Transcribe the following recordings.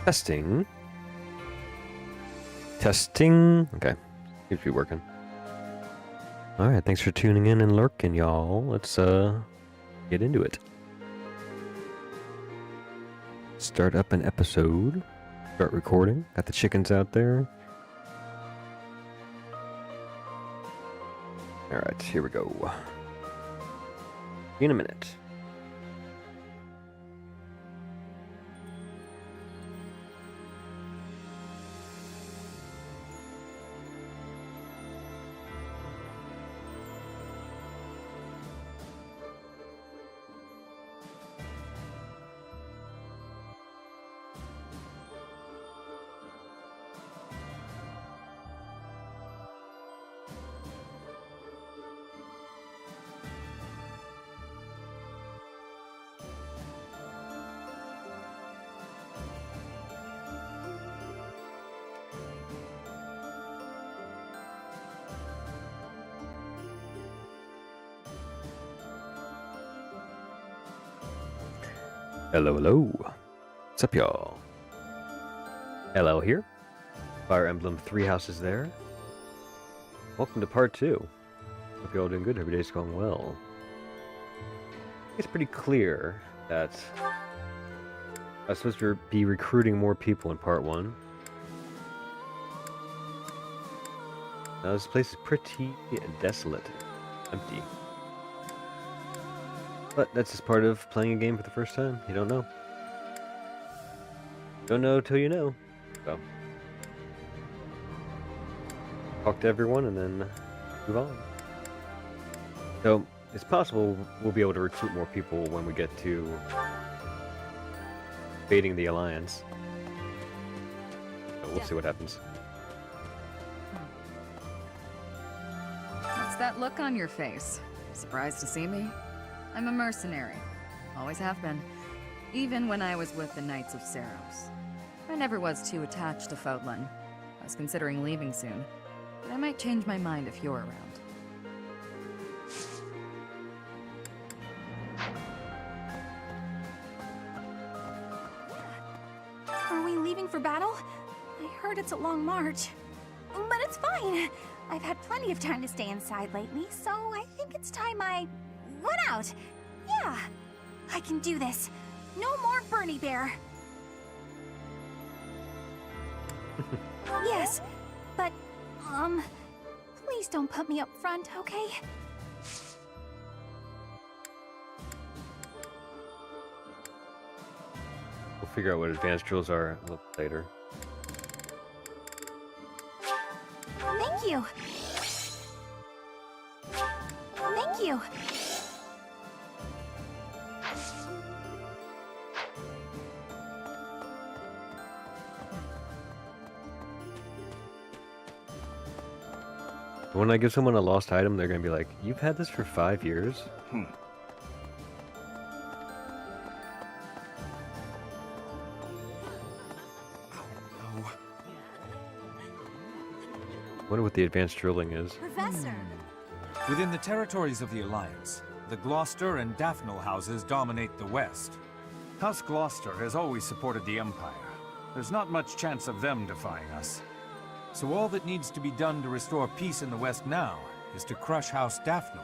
Testing. Testing. Okay. Seems to be working. Alright, thanks for tuning in and lurking, y'all. Let's get into it. Start up an episode. Start recording. Got the chickens out there. Alright, here we go. In a minute. Hello, hello. What's up, y'all? Hello here. Fire Emblem 3 houses there. Welcome to part 2. Hope you're all doing good. Every day's going well. It's pretty clear that I was supposed to be recruiting more people in part 1. Now this place is pretty desolate. Empty. But that's just part of playing a game for the first time. You don't know. Don't know till you know. So, talk to everyone and then move on. So, it's possible we'll be able to recruit more people when we get to invading the Alliance. So we'll see what happens. What's that look on your face? Surprised to see me? I'm a mercenary. Always have been. Even when I was with the Knights of Seiros. I never was too attached to Fodlan. I was considering leaving soon. But I might change my mind if you're around. Are we leaving for battle? I heard it's a long march. But it's fine. I've had plenty of time to stay inside lately, so I think it's time I run out. Yeah, I can do this. No more Bernie Bear. Yes, but, please don't put me up front, okay? We'll figure out what advanced drills are a little later. Thank you. Thank you. When I give someone a lost item, they're gonna be like, "You've had this for 5 years?" Wonder what the advanced drilling is. Professor. Within the territories of the Alliance, the Gloucester and Daphnel houses dominate the West. House Gloucester has always supported the Empire. There's not much chance of them defying us. So all that needs to be done to restore peace in the West now is to crush House Daphnel.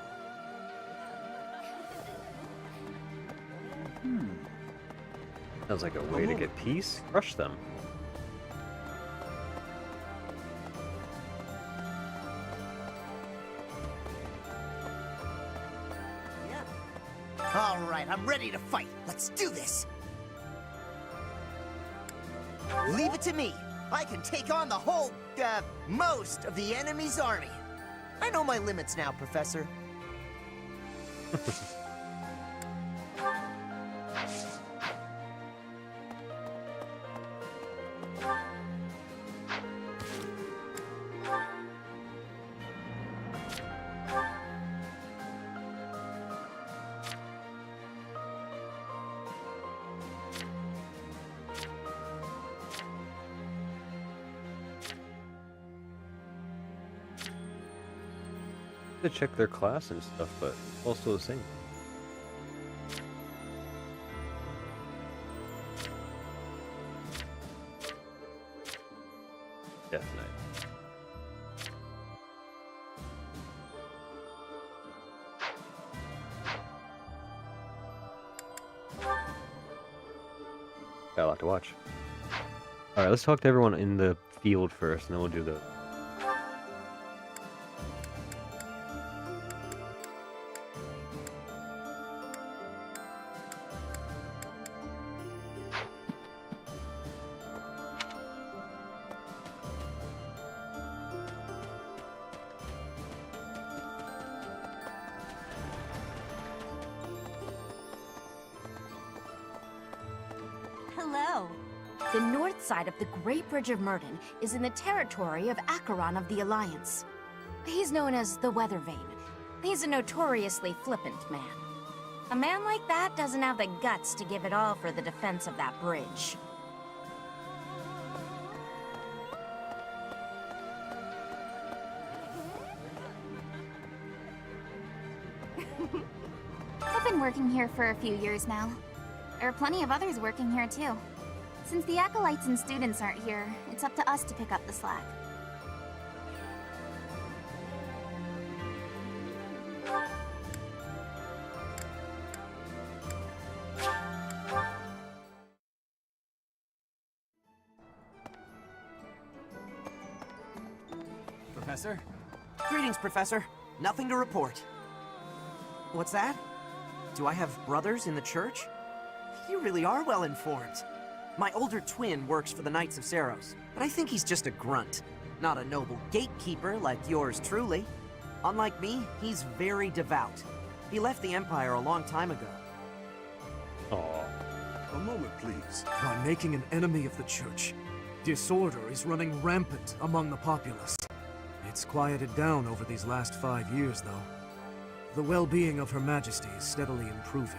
Sounds like a way to get peace. Crush them. All right, I'm ready to fight. Let's do this. Leave it to me. I can take on the whole, most of the enemy's army. I know my limits now, Professor. To check their class and stuff, but also the same. Death Knight. Got a lot to watch. Alright, let's talk to everyone in the field first, and then we'll do the... Hello. The north side of the Great Bridge of Murden is in the territory of Acheron of the Alliance. He's known as the Weather Vane. He's a notoriously flippant man. A man like that doesn't have the guts to give it all for the defense of that bridge. I've been working here for a few years now. There are plenty of others working here too. Since the acolytes and students aren't here, it's up to us to pick up the slack. Professor? Greetings, Professor. Nothing to report. What's that? Do I have brothers in the church? You really are well informed. My older twin works for the Knights of Saros, but I think he's just a grunt, not a noble gatekeeper like yours truly. Unlike me, he's very devout. He left the Empire a long time ago. Aww. A moment, please. By making an enemy of the church, disorder is running rampant among the populace. It's quieted down over these last 5 years, though. The well-being of Her Majesty is steadily improving.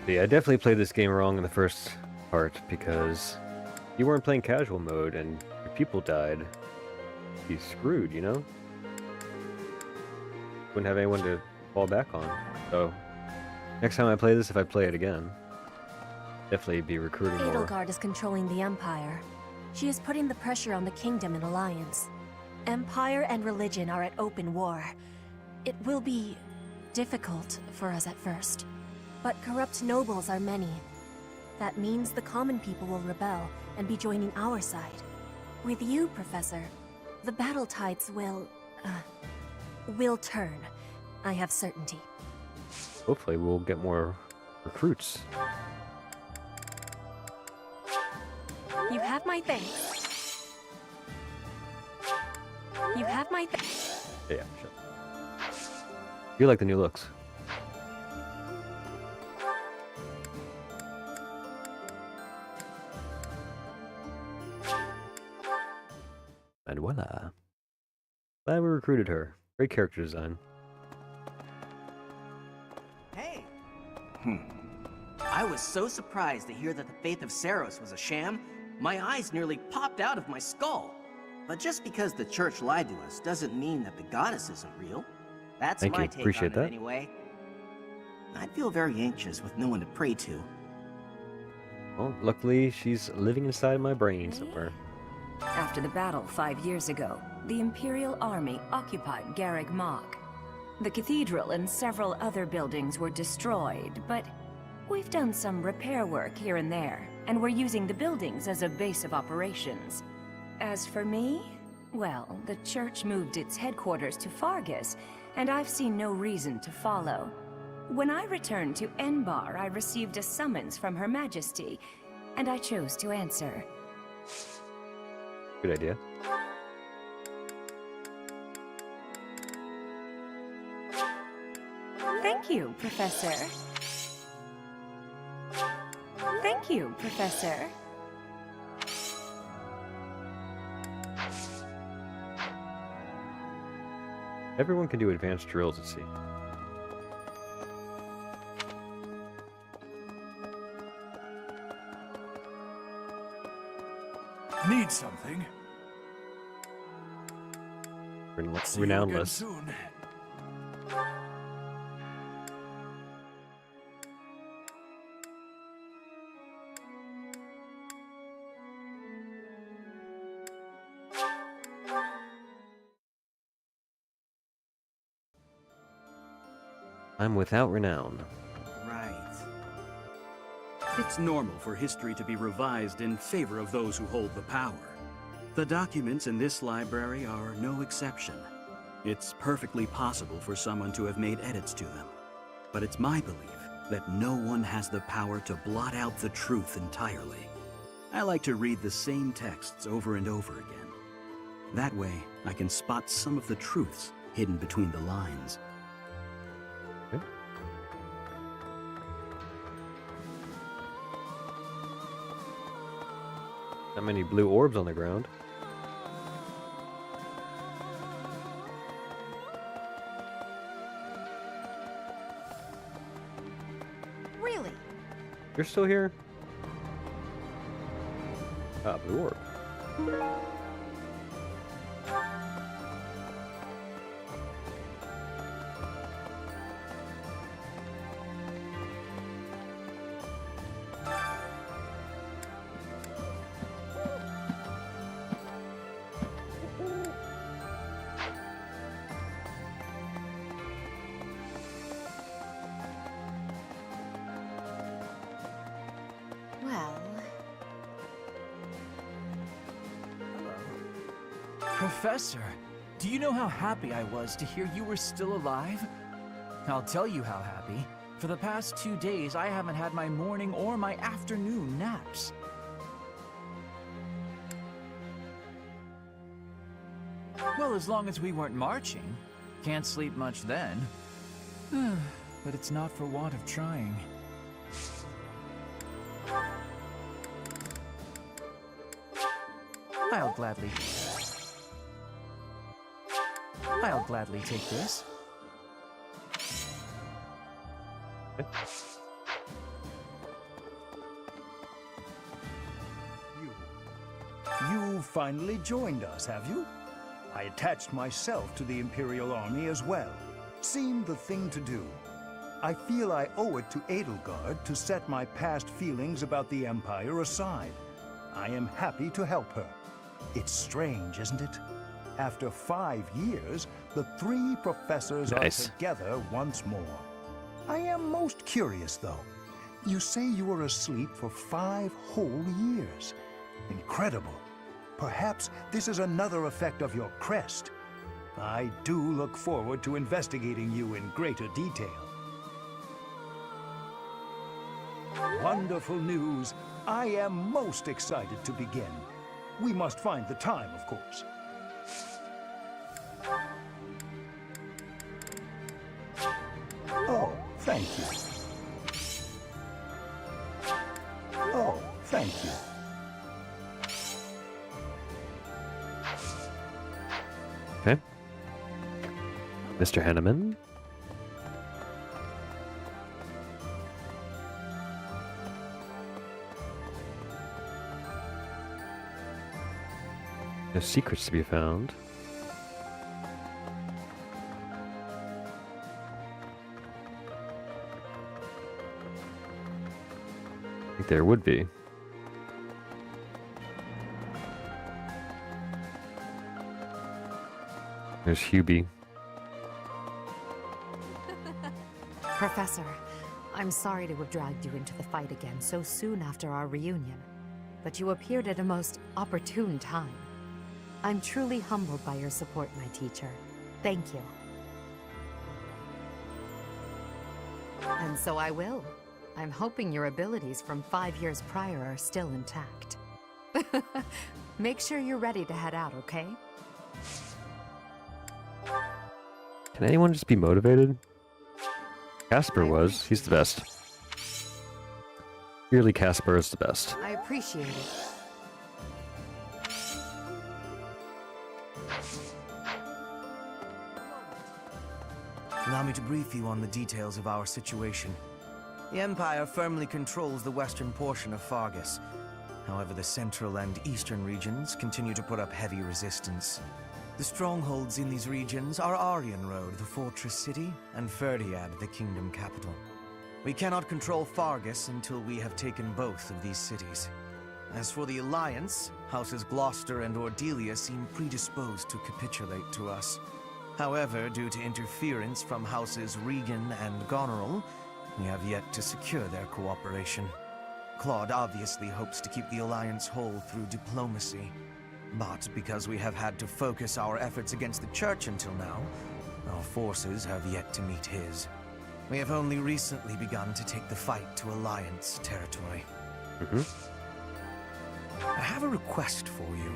Yeah, I definitely played this game wrong in the first part because you weren't playing casual mode and your people died. You'd be screwed, you know? Wouldn't have anyone to fall back on. So, next time I play this, if I play it again, definitely be recruiting more. Edelgard is controlling the Empire. She is putting the pressure on the Kingdom in alliance. Empire and religion are at open war. It will be difficult for us at first, but corrupt nobles are many. That means the common people will rebel and be joining our side. With you, Professor, the battle tides will turn. I have certainty. Hopefully we'll get more recruits. You have my thanks. You have my Yeah, sure. You like the new looks. And voila. Glad we recruited her. Great character design. Hey! I was so surprised to hear that the faith of Saros was a sham, my eyes nearly popped out of my skull. But just because the church lied to us doesn't mean that the goddess isn't real. That's Thank my you. take Appreciate on it that. anyway. I'd feel very anxious with no one to pray to. Well, luckily she's living inside my brain somewhere. After the battle 5 years ago, the Imperial Army occupied Garreg Mach. The cathedral and several other buildings were destroyed, but we've done some repair work here and there, and we're using the buildings as a base of operations. As for me, well, the church moved its headquarters to Fargus, and I've seen no reason to follow. When I returned to Enbar, I received a summons from Her Majesty, and I chose to answer. Good idea. Thank you, Professor. Thank you, Professor. Everyone can do advanced drills at sea. Need something? See you again Renownless. soon. I'm without renown. Right. It's normal for history to be revised in favor of those who hold the power. The documents in this library are no exception. It's perfectly possible for someone to have made edits to them. But it's my belief that no one has the power to blot out the truth entirely. I like to read the same texts over and over again. That way, I can spot some of the truths hidden between the lines. Okay. Not many blue orbs on the ground. Really? You're still here? Ah, blue orb. Well... Professor, do you know how happy I was to hear you were still alive? I'll tell you how happy. For the past 2 days, I haven't had my morning or my afternoon naps. Well, as long as we weren't marching. Can't sleep much then. But it's not for want of trying. I'll gladly take this. You finally joined us, have you? I attached myself to the Imperial Army as well. Seemed the thing to do. I feel I owe it to Edelgard to set my past feelings about the Empire aside. I am happy to help her. It's strange, isn't it? After 5 years, the 3 professors are together once more. I am most curious, though. You say you were asleep for 5 whole years. Incredible. Perhaps this is another effect of your crest. I do look forward to investigating you in greater detail. Wonderful news. I am most excited to begin. We must find the time, of course. Oh, thank you. Oh, thank you. Okay. Mr. Hanneman. No secrets to be found. I think there would be. There's Hubie. Professor, I'm sorry to have dragged you into the fight again so soon after our reunion, but you appeared at a most opportune time. I'm truly humbled by your support, my teacher. Thank you. And so I will. I'm hoping your abilities from 5 years prior are still intact. Make sure you're ready to head out, okay? Can anyone just be motivated? Casper was. He's the best. Really, Casper is the best. I appreciate it. Allow me to brief you on the details of our situation. The Empire firmly controls the western portion of Fargus. However, the central and eastern regions continue to put up heavy resistance. The strongholds in these regions are Aryan Road, the fortress city, and Ferdiad, the kingdom capital. We cannot control Fargus until we have taken both of these cities. As for the Alliance, Houses Gloucester and Ordelia seem predisposed to capitulate to us. However, due to interference from Houses Regan and Goneril, we have yet to secure their cooperation. Claude obviously hopes to keep the Alliance whole through diplomacy. But because we have had to focus our efforts against the Church until now, our forces have yet to meet his. We have only recently begun to take the fight to Alliance territory. I have a request for you.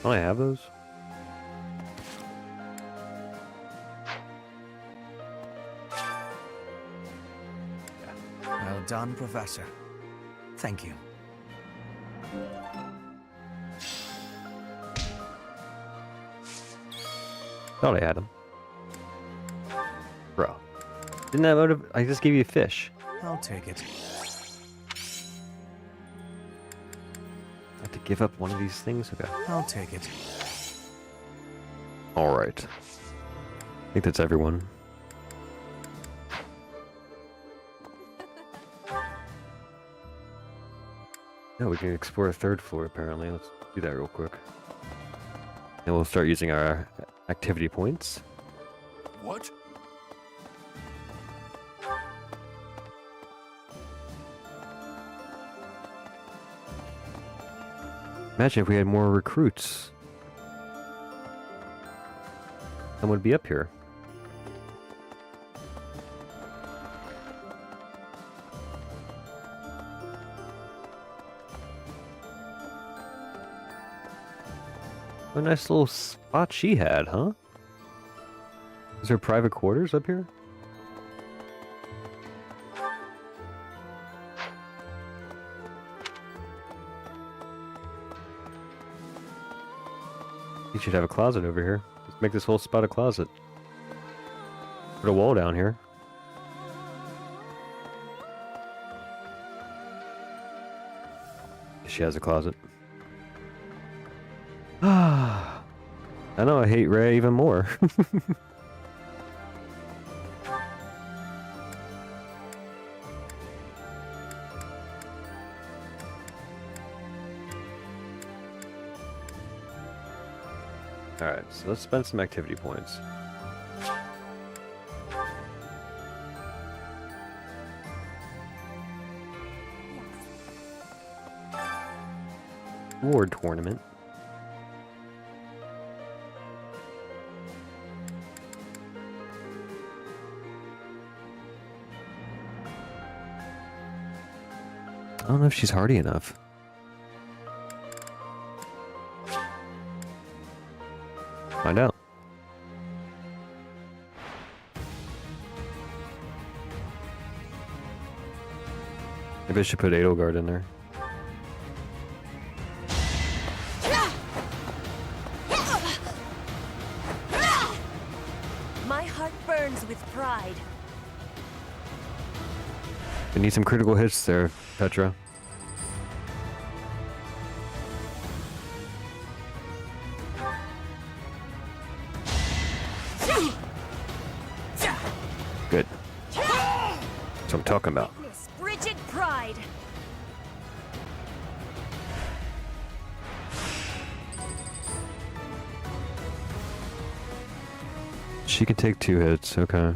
Don't I have those? Well done, Professor. Thank you. Thought I had them. Bro. Didn't that motive? I just gave you a fish. I'll take it. I have to give up one of these things? Okay. I'll take it. Alright. I think that's everyone. No, we can explore a third floor apparently. Let's do that real quick. And we'll start using our activity points. What? Imagine if we had more recruits. Someone would be up here. What a nice little spot she had, huh? Is there private quarters up here? You should have a closet over here. Let's make this whole spot a closet. Put a wall down here. She has a closet. Ah, I know I hate Ray even more. Alright, so let's spend some activity points. Award tournament. I don't know if she's hardy enough. Find out. Maybe I should put Edelgard in there. My heart burns with pride. I need some critical hits there, Petra. Good. That's what I'm talking about. Rigid pride. She can take 2 hits, okay.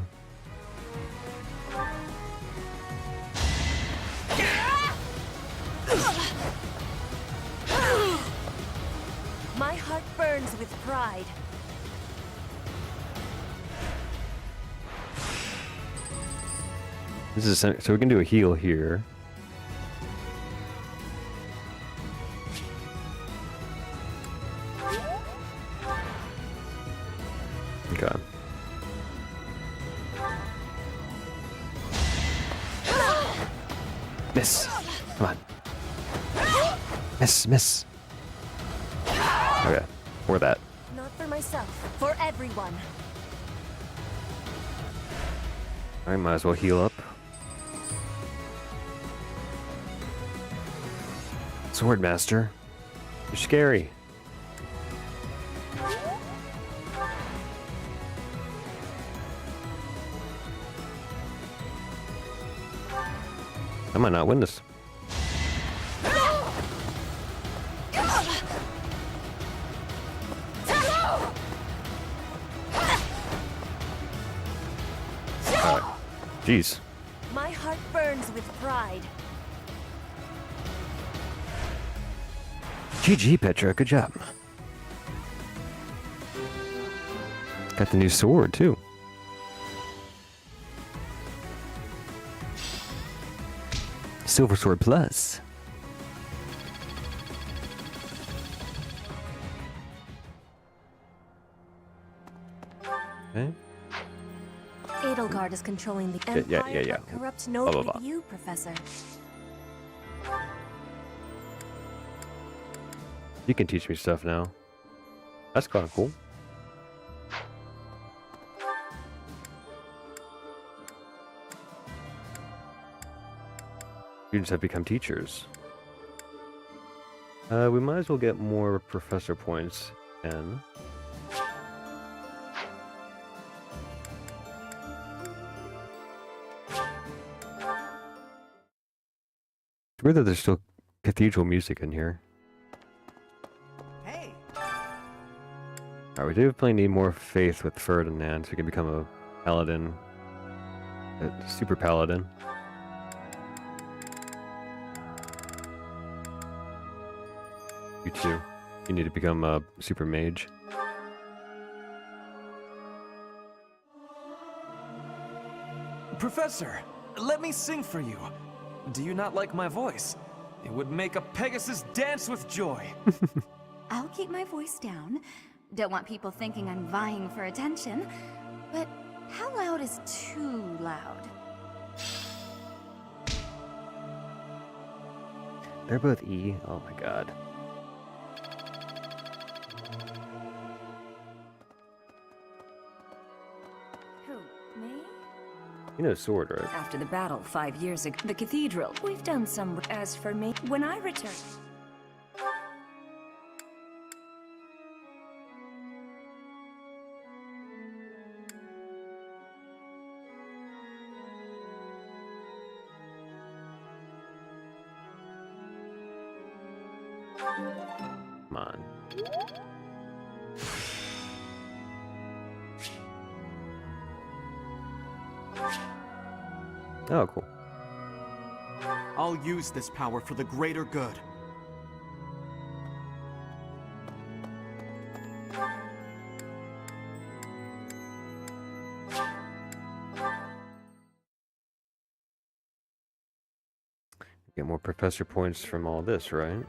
My heart burns with pride. This is so we can do a heal here. Okay. Miss. Come on. Miss. Okay. For that. Not for myself, for everyone. I might as well heal up. Swordmaster. You're scary. I might not win this. Alright. Jeez. My heart burns with pride. GG, Petra. Good job. Got the new sword, too. Silver Sword Plus. Okay. Edelgard is controlling the Yeah, Empire, yeah. but corrupt Blah, nobody blah, blah. you, Professor. You can teach me stuff now. That's kind of cool. Students have become teachers. We might as well get more professor points in. It's weird that there's still cathedral music in here. Hey! Alright, we definitely need more faith with Ferdinand so we can become a paladin. A super paladin. You too. You need to become a super mage. Professor, let me sing for you. Do you not like my voice? It would make a Pegasus dance with joy. I'll keep my voice down. Don't want people thinking I'm vying for attention. But how loud is too loud? They're both E. Oh my god. Who, me? You know sword, right? After the battle 5 years ago, the cathedral, we've done some. As for me, when I return. Come on. Oh, cool. I'll use this power for the greater good. Get more professor points from all this, right?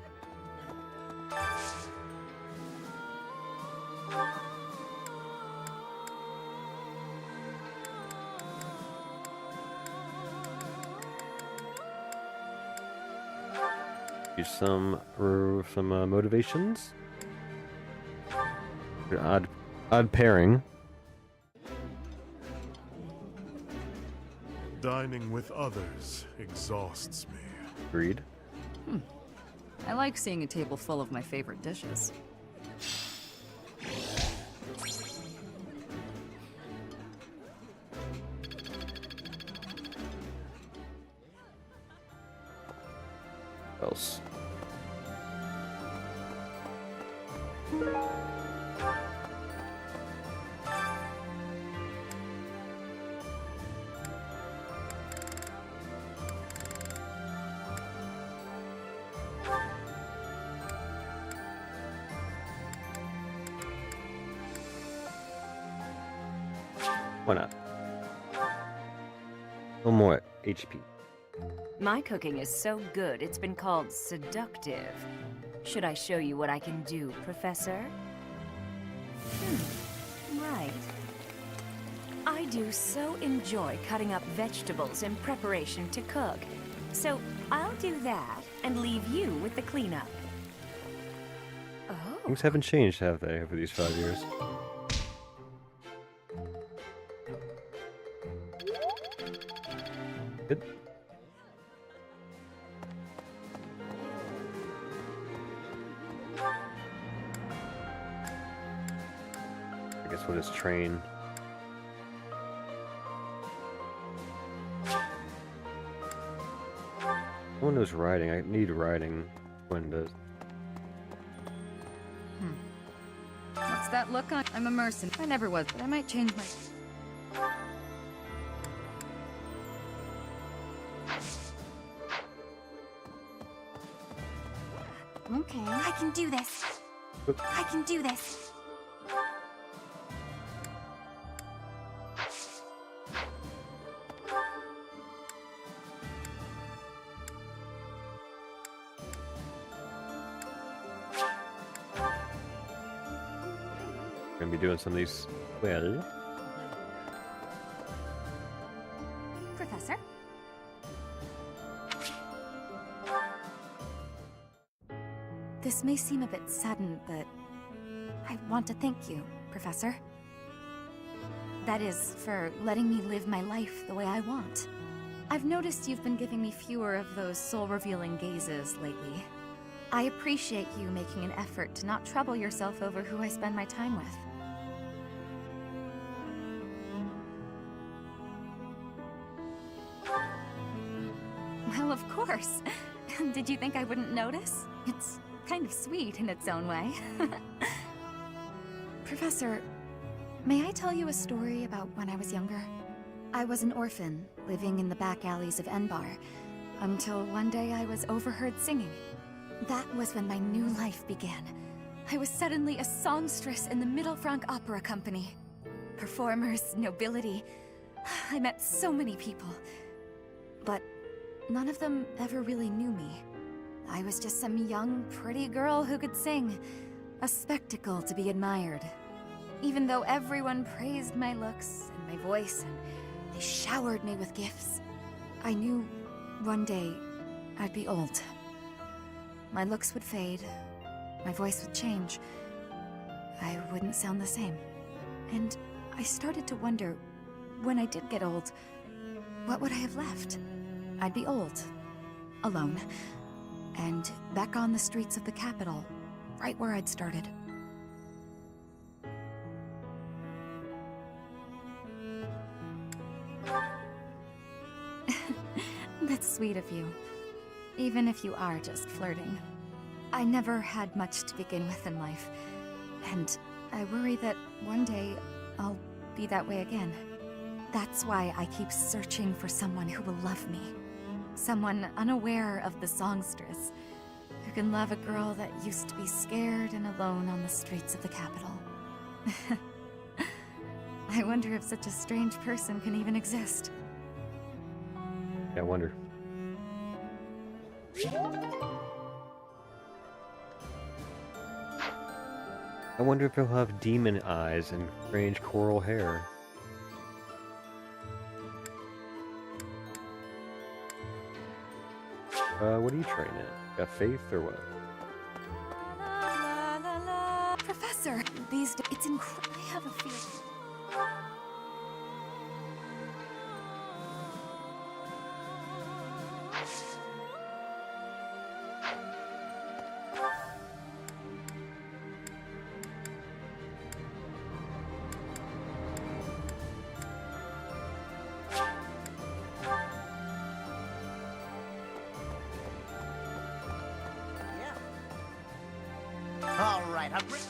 Use some motivations. Odd pairing. Dining with others exhausts me. Agreed. I like seeing a table full of my favorite dishes. Else. Why not? A little more HP. My cooking is so good, it's been called seductive. Should I show you what I can do, Professor? Right. I do so enjoy cutting up vegetables in preparation to cook. So I'll do that and leave you with the cleanup. Oh. Things haven't changed, have they, over these 5 years? Good. I guess we'll just train. one knows riding. I need riding. When does. What's that look on? I'm a mercenary. I never was, but I might change my... Okay, I can do this. I can do this. Gonna be doing some of these. Well, Professor? This may seem a bit sudden, but I want to thank you, Professor. That is, for letting me live my life the way I want. I've noticed you've been giving me fewer of those soul-revealing gazes lately. I appreciate you making an effort to not trouble yourself over who I spend my time with. Well, of course. Did you think I wouldn't notice? It's kind of sweet in its own way. Professor, may I tell you a story about when I was younger? I was an orphan, living in the back alleys of Enbar, until one day I was overheard singing. That was when my new life began. I was suddenly a songstress in the Middle Franc Opera Company. Performers, nobility. I met so many people. But none of them ever really knew me. I was just some young, pretty girl who could sing. A spectacle to be admired. Even though everyone praised my looks and my voice, and they showered me with gifts, I knew one day I'd be old. My looks would fade, my voice would change. I wouldn't sound the same. And I started to wonder, when I did get old, what would I have left? I'd be old, alone, and back on the streets of the capital, right where I'd started. That's sweet of you, even if you are just flirting. I never had much to begin with in life, and I worry that one day I'll be that way again. That's why I keep searching for someone who will love me. Someone unaware of the songstress, who can love a girl that used to be scared and alone on the streets of the capital. I wonder if such a strange person can even exist. I wonder. I wonder if he'll have demon eyes and strange coral hair. What are you training at? Got faith or what? Professor, these days, it's incredible. I have a feeling. All right, I'm ready.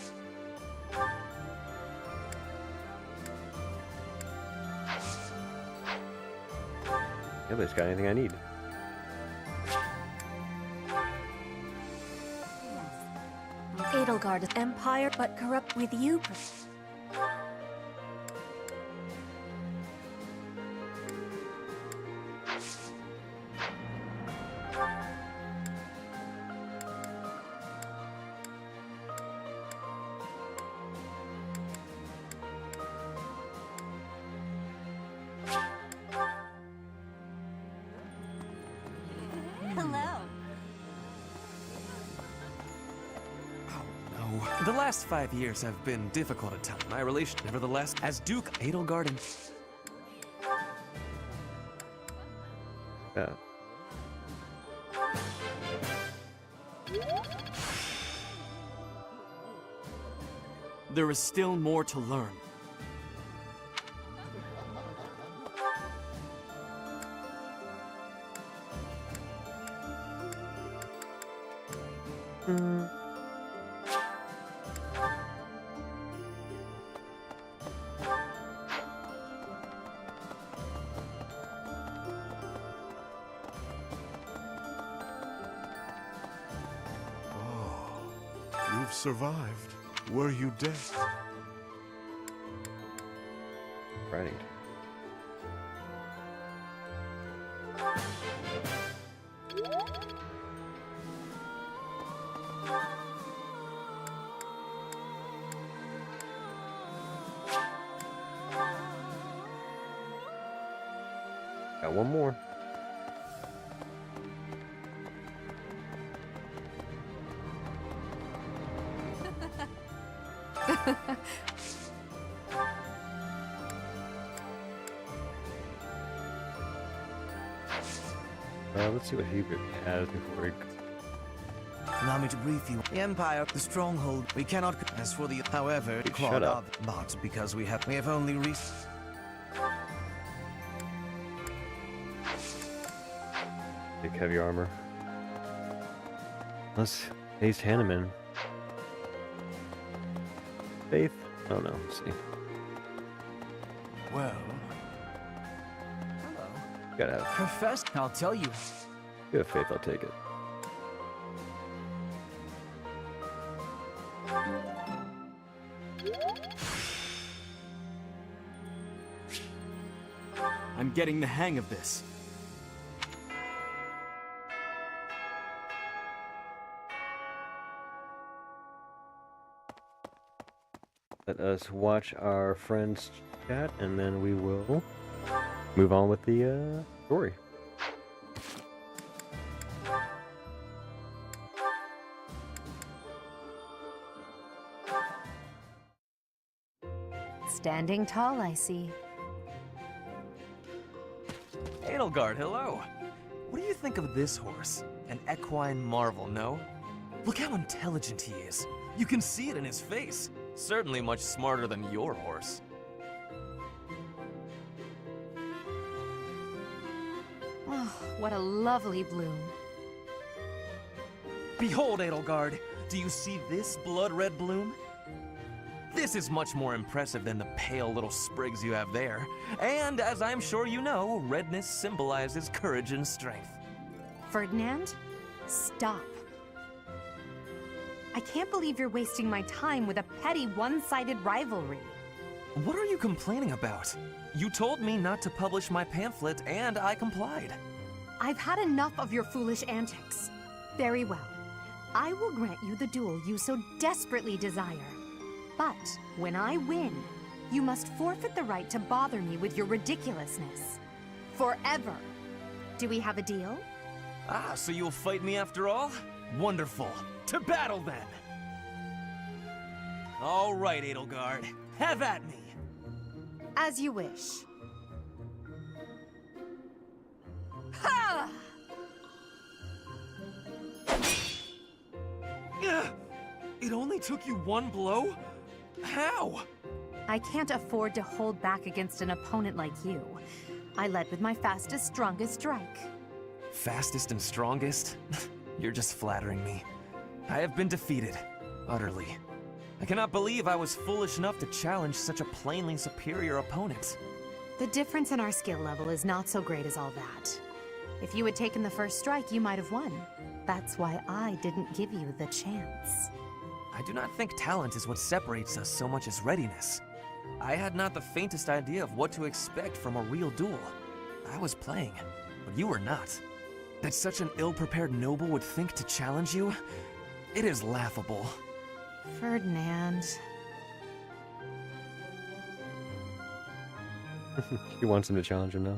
Nobody's got anything I need. Edelgard is empire, but corrupt with you. The last 5 years have been difficult at times. My relation, nevertheless, as Duke Edelgard and... Yeah. There is still more to learn. have survived were you dead. Right. Got one more. Let's see what Hubert has before he... Allow me to brief you. The Empire, the stronghold, we cannot... As for the... However, Shut up. But because we have only Big heavy armor. Let's Ace Hanneman. Faith? Oh no, let's see. Well... Gotta have... Professor, I'll tell you. You have faith, I'll take it. I'm getting the hang of this. Let us watch our friends chat, and then we will move on with the story. Standing tall, I see. Edelgard, hello. What do you think of this horse? An equine marvel, no? Look how intelligent he is. You can see it in his face. Certainly much smarter than your horse. Oh, what a lovely bloom. Behold, Edelgard. Do you see this blood-red bloom? This is much more impressive than the pale little sprigs you have there. And as I'm sure you know, redness symbolizes courage and strength. Ferdinand, stop. I can't believe you're wasting my time with a petty one-sided rivalry. What are you complaining about? You told me not to publish my pamphlet, and I complied. I've had enough of your foolish antics. Very well. I will grant you the duel you so desperately desire. But when I win, you must forfeit the right to bother me with your ridiculousness. Forever. Do we have a deal? Ah, so you'll fight me after all? Wonderful. To battle, then! All right, Edelgard. Have at me! As you wish. Ha! It only took you one blow? How? I can't afford to hold back against an opponent like you. I led with my fastest, strongest strike. Fastest and strongest? You're just flattering me. I have been defeated. Utterly. I cannot believe I was foolish enough to challenge such a plainly superior opponent. The difference in our skill level is not so great as all that. If you had taken the first strike, you might have won. That's why I didn't give you the chance. I do not think talent is what separates us so much as readiness. I had not the faintest idea of what to expect from a real duel. I was playing, but you were not. That such an ill-prepared noble would think to challenge you? It is laughable. Ferdinand. He wants him to challenge him now.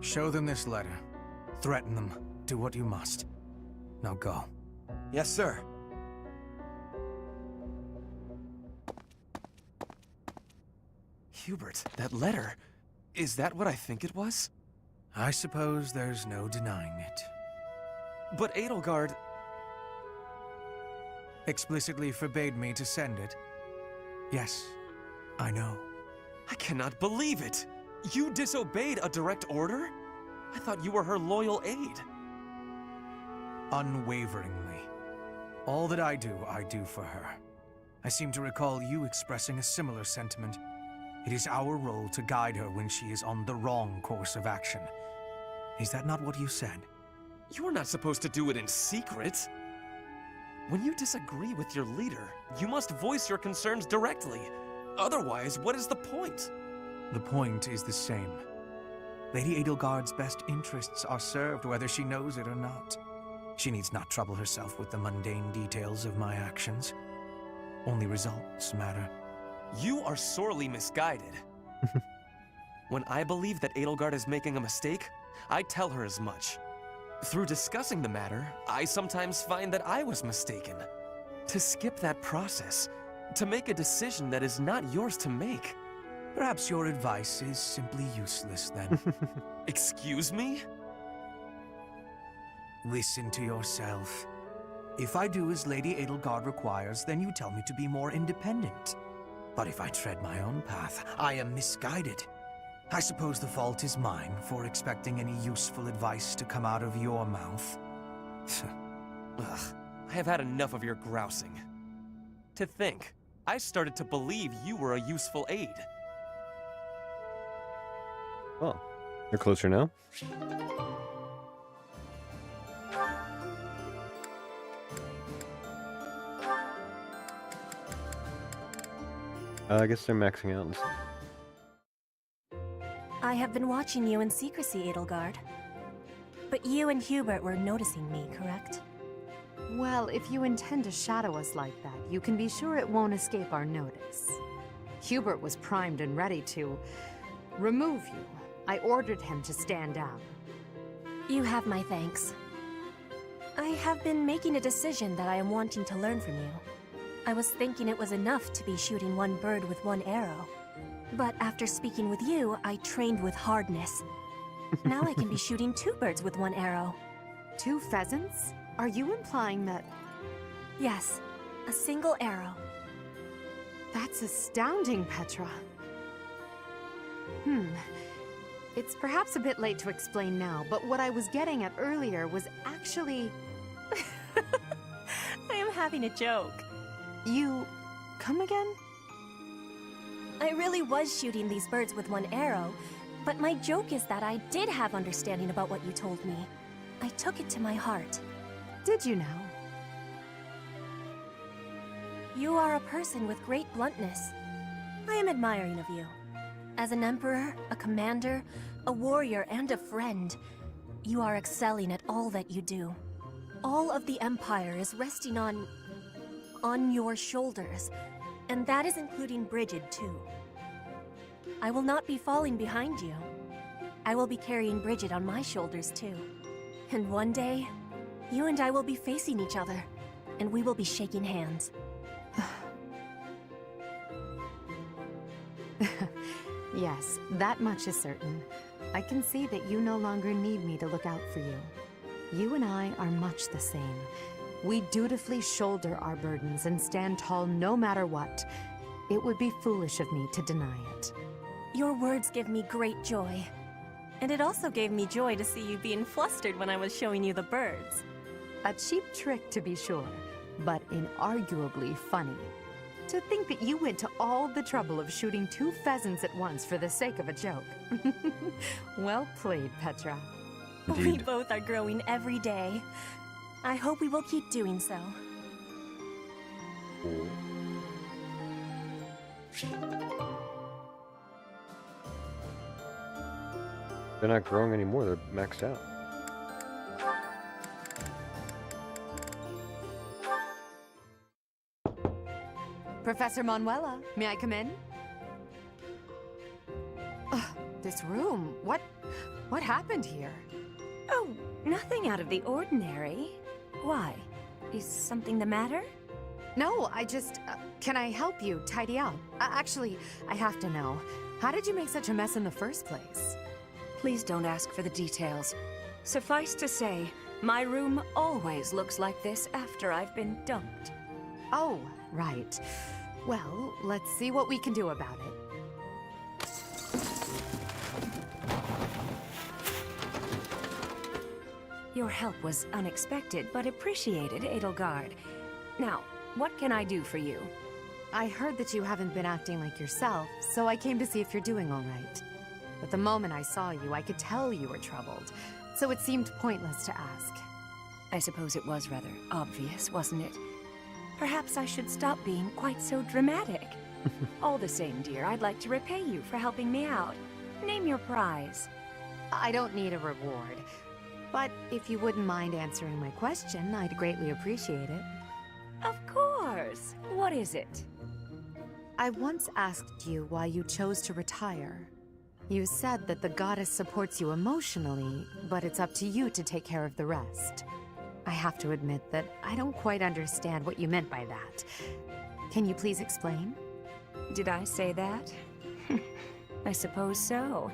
Show them this letter. Threaten them. Do what you must. Now go. Yes, sir. Hubert, that letter. Is that what I think it was? I suppose there's no denying it. But Edelgard... explicitly forbade me to send it. Yes, I know. I cannot believe it! You disobeyed a direct order? I thought you were her loyal aide. Unwaveringly. All that I do for her. I seem to recall you expressing a similar sentiment. It is our role to guide her when she is on the wrong course of action. Is that not what you said? You're not supposed to do it in secret. When you disagree with your leader, you must voice your concerns directly. Otherwise, what is the point? The point is the same. Lady Edelgard's best interests are served whether she knows it or not. She needs not trouble herself with the mundane details of my actions. Only results matter. You are sorely misguided. When I believe that Edelgard is making a mistake, I tell her as much. Through discussing the matter, I sometimes find that I was mistaken. To skip that process, to make a decision that is not yours to make. Perhaps your advice is simply useless then. Excuse me? Listen to yourself. If I do as Lady Edelgard requires, then you tell me to be more independent. But if I tread my own path, I am misguided. I suppose the fault is mine for expecting any useful advice to come out of your mouth. Ugh, I have had enough of your grousing. To think, I started to believe you were a useful aid. Well, you're closer now. I guess they're maxing out and stuff. I have been watching you in secrecy, Edelgard. But you and Hubert were noticing me, correct? Well, if you intend to shadow us like that, you can be sure it won't escape our notice. Hubert was primed and ready to remove you. I ordered him to stand down. You have my thanks. I have been making a decision that I am wanting to learn from you. I was thinking it was enough to be shooting one bird with one arrow. But after speaking with you, I trained with hardness. Now I can be shooting 2 birds with 1 arrow. 2 pheasants? Are you implying that... Yes, a single arrow. That's astounding, Petra. It's perhaps a bit late to explain now, but what I was getting at earlier was actually... I am having a joke. You... come again? I really was shooting these birds with 1 arrow, but my joke is that I did have understanding about what you told me. I took it to my heart. Did you now? You are a person with great bluntness. I am admiring of you. As an emperor, a commander, a warrior, and a friend, you are excelling at all that you do. All of the Empire is resting on your shoulders, and that is including Brigid, too. I will not be falling behind you. I will be carrying Brigid on my shoulders, too. And one day, you and I will be facing each other, and we will be shaking hands. Yes, that much is certain. I can see that you no longer need me to look out for you. You and I are much the same. We dutifully shoulder our burdens and stand tall no matter what. It would be foolish of me to deny it. Your words give me great joy. And it also gave me joy to see you being flustered when I was showing you the birds. A cheap trick, to be sure, but inarguably funny. To think that you went to all the trouble of shooting 2 pheasants at once for the sake of a joke. Well played, Petra. Indeed. We both are growing every day. I hope we will keep doing so. They're not growing anymore, they're maxed out. Professor Manuela, may I come in? This room, what happened here? Oh, nothing out of the ordinary. Why? Is something the matter? No, I just... can I help you tidy up? Actually, I have to know. How did you make such a mess in the first place? Please don't ask for the details. Suffice to say, my room always looks like this after I've been dumped. Oh, right. Well, let's see what we can do about it. Your help was unexpected, but appreciated, Edelgard. Now, what can I do for you? I heard that you haven't been acting like yourself, so I came to see if you're doing all right. But the moment I saw you, I could tell you were troubled, so it seemed pointless to ask. I suppose it was rather obvious, wasn't it? Perhaps I should stop being quite so dramatic. All the same, dear, I'd like to repay you for helping me out. Name your prize. I don't need a reward, but if you wouldn't mind answering my question, I'd greatly appreciate it. Of course. What is it? I once asked you why you chose to retire. You said that the goddess supports you emotionally, but it's up to you to take care of the rest. I have to admit that I don't quite understand what you meant by that. Can you please explain? Did I say that? I suppose so.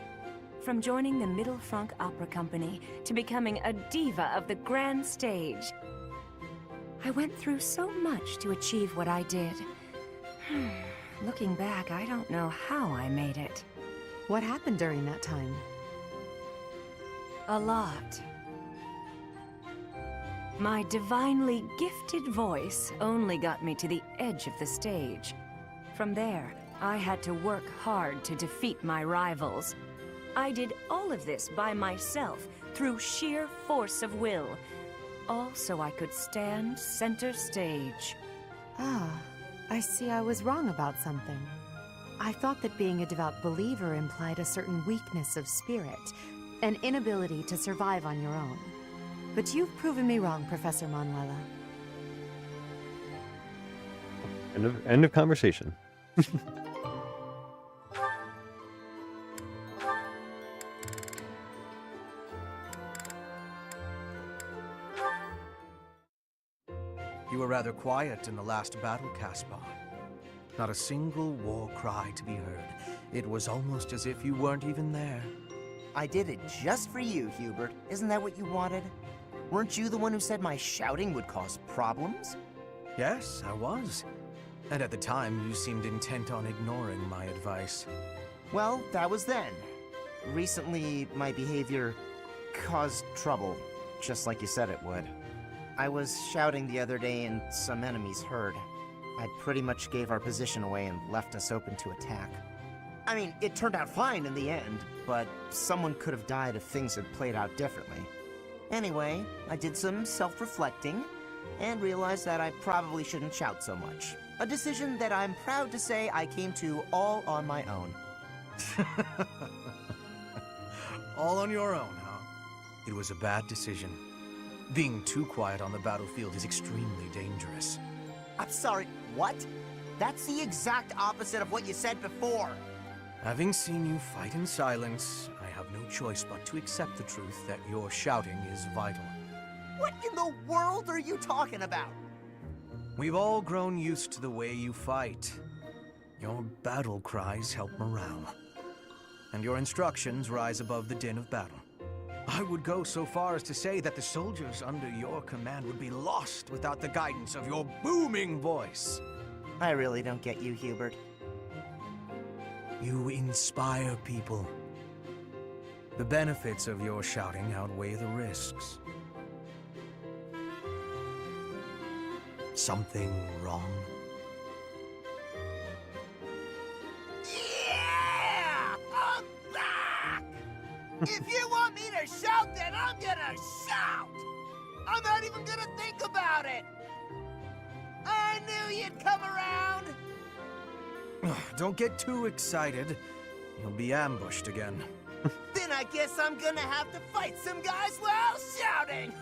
From joining the Middle Franc Opera Company to becoming a diva of the grand stage. I went through so much to achieve what I did. Looking back, I don't know how I made it. What happened during that time? A lot. My divinely gifted voice only got me to the edge of the stage. From there, I had to work hard to defeat my rivals. I did all of this by myself, through sheer force of will. All so I could stand center stage. Ah, I see I was wrong about something. I thought that being a devout believer implied a certain weakness of spirit, an inability to survive on your own. But you've proven me wrong, Professor Manuela. End of conversation. You were rather quiet in the last battle, Caspar. Not a single war cry to be heard. It was almost as if you weren't even there. I did it just for you, Hubert. Isn't that what you wanted? Weren't you the one who said my shouting would cause problems? Yes, I was. And at the time, you seemed intent on ignoring my advice. Well, that was then. Recently, my behavior caused trouble, just like you said it would. I was shouting the other day and some enemies heard. I pretty much gave our position away and left us open to attack. I mean, it turned out fine in the end, but someone could have died if things had played out differently. Anyway, I did some self-reflecting and realized that I probably shouldn't shout so much. A decision that I'm proud to say I came to all on my own. All on your own, huh? It was a bad decision. Being too quiet on the battlefield is extremely dangerous. I'm sorry, what? That's the exact opposite of what you said before. Having seen you fight in silence, I have no choice but to accept the truth that your shouting is vital. What in the world are you talking about? We've all grown used to the way you fight. Your battle cries help morale. And your instructions rise above the din of battle. I would go so far as to say that the soldiers under your command would be lost without the guidance of your booming voice. I really don't get you, Hubert. You inspire people. The benefits of your shouting outweigh the risks. Something wrong? Yeah! I'm back! If you want me to shout, then I'm gonna shout! I'm not even gonna think about it! I knew you'd come around! Don't get too excited. You'll be ambushed again. Then I guess I'm gonna have to fight some guys while shouting!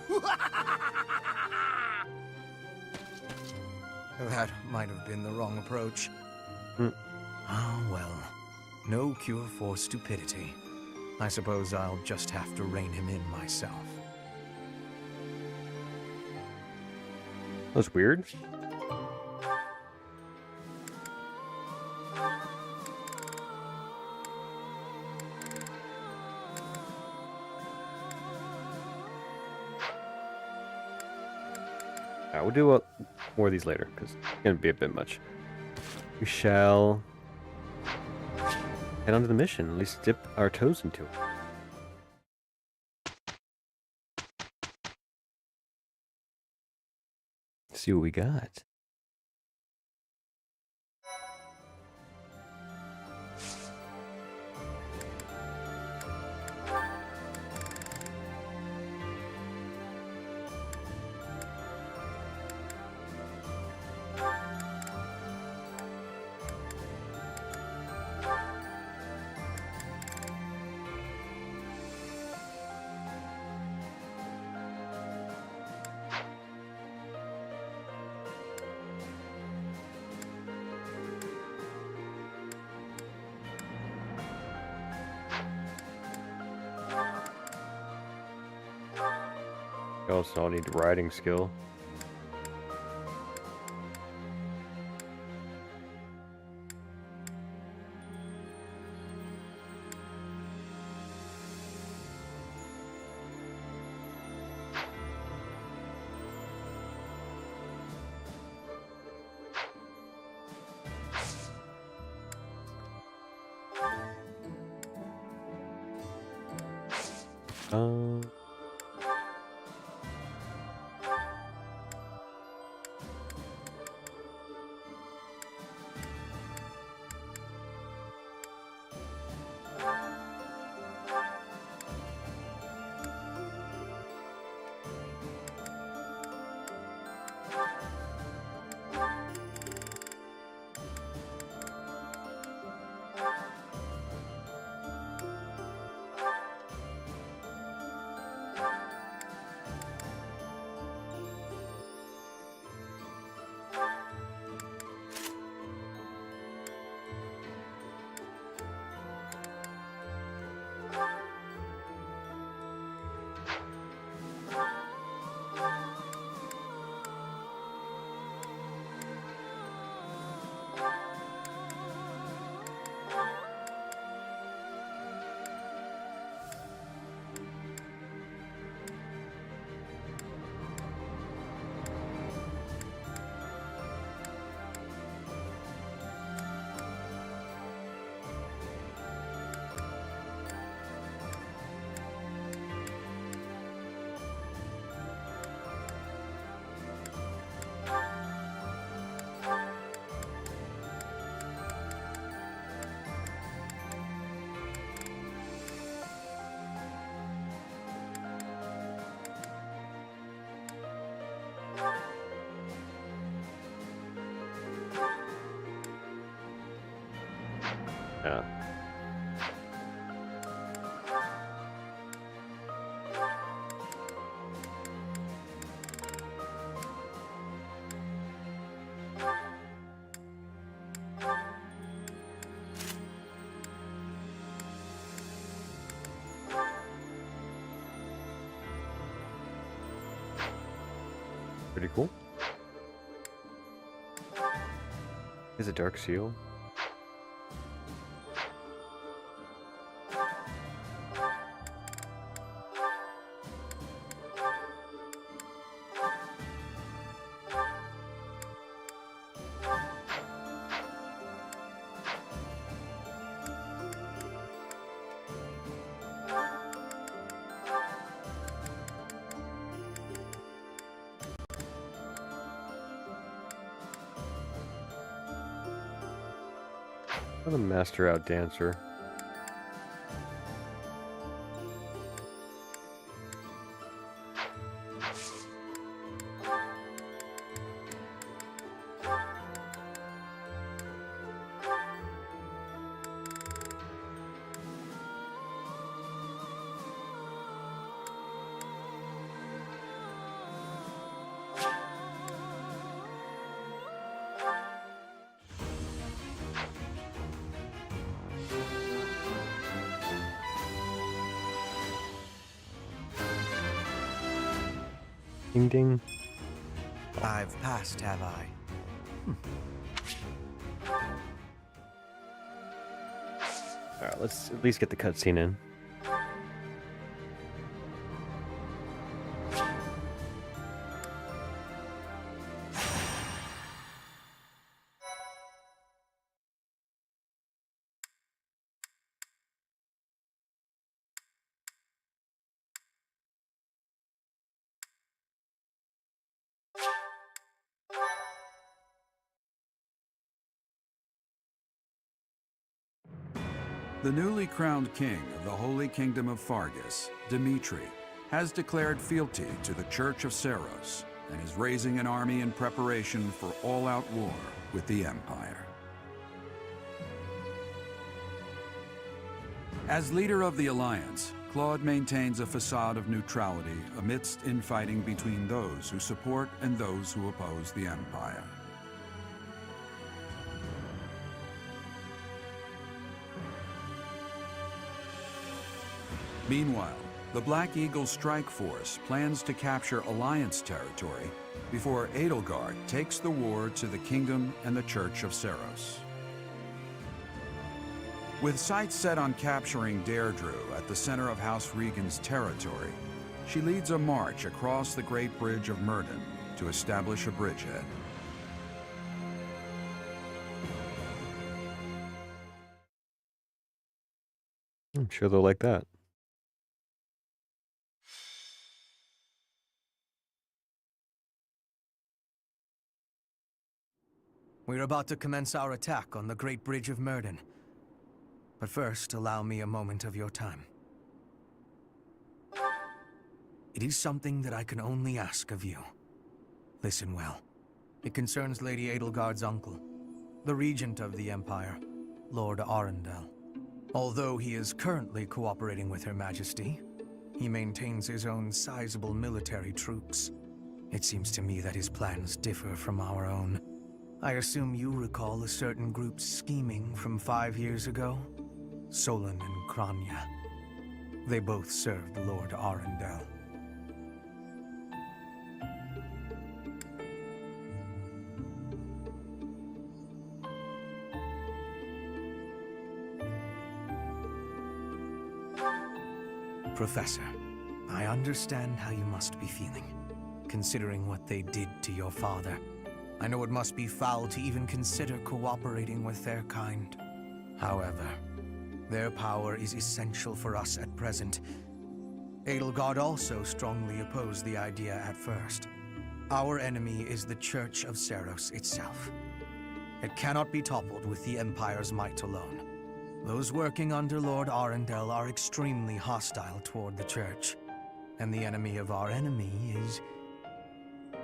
That might have been the wrong approach. Hmm. Ah, well. No cure for stupidity. I suppose I'll just have to rein him in myself. That was weird. We'll do more of these later, because it's going to be a bit much. We shall head on to the mission, at least dip our toes into it. See what we got. also need riding skill. Yeah. Pretty cool. Is a dark seal? I'm a master out dancer. Ding ding. I've passed, have I? Alright, let's at least get the cutscene in. The newly crowned king of the Holy Kingdom of Fargus, Dimitri, has declared fealty to the Church of Seros and is raising an army in preparation for all-out war with the Empire. As leader of the Alliance, Claude maintains a facade of neutrality amidst infighting between those who support and those who oppose the Empire. Meanwhile, The Black Eagle Strike Force plans to capture Alliance territory before Edelgard takes the war to the Kingdom and the Church of Seros. With sights set on capturing Deirdre at the center of House Regan's territory, she leads a march across the Great Bridge of Myrddin to establish a bridgehead. I'm sure they'll like that. We're about to commence our attack on the Great Bridge of Myrddin. But first, allow me a moment of your time. It is something that I can only ask of you. Listen well. It concerns Lady Edelgard's uncle, the Regent of the Empire, Lord Arundel. Although he is currently cooperating with Her Majesty, he maintains his own sizable military troops. It seems to me that his plans differ from our own. I assume you recall a certain group's scheming from 5 years ago? Solon and Kranya. They both served Lord Arundel. Professor, I understand how you must be feeling, considering what they did to your father. I know it must be foul to even consider cooperating with their kind. However, their power is essential for us at present. Edelgard also strongly opposed the idea at first. Our enemy is the Church of Seros itself. It cannot be toppled with the Empire's might alone. Those working under Lord Arundel are extremely hostile toward the Church. And the enemy of our enemy is...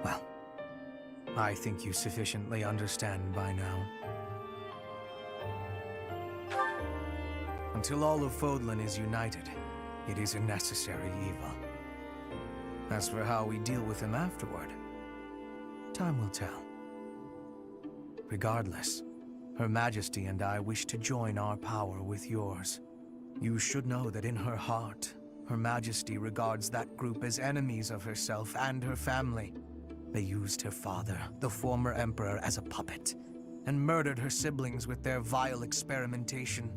well, I think you sufficiently understand by now. Until all of Fodlan is united, it is a necessary evil. As for how we deal with him afterward, time will tell. Regardless, Her Majesty and I wish to join our power with yours. You should know that in her heart, Her Majesty regards that group as enemies of herself and her family. They used her father, the former emperor, as a puppet, and murdered her siblings with their vile experimentation.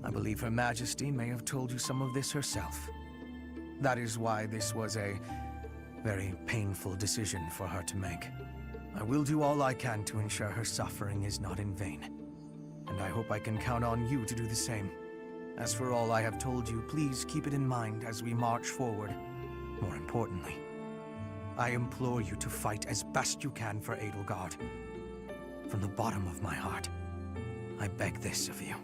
I believe Her Majesty may have told you some of this herself. That is why this was a very painful decision for her to make. I will do all I can to ensure her suffering is not in vain. And I hope I can count on you to do the same. As for all I have told you, please keep it in mind as we march forward. More importantly, I implore you to fight as best you can for Edelgard. From the bottom of my heart, I beg this of you.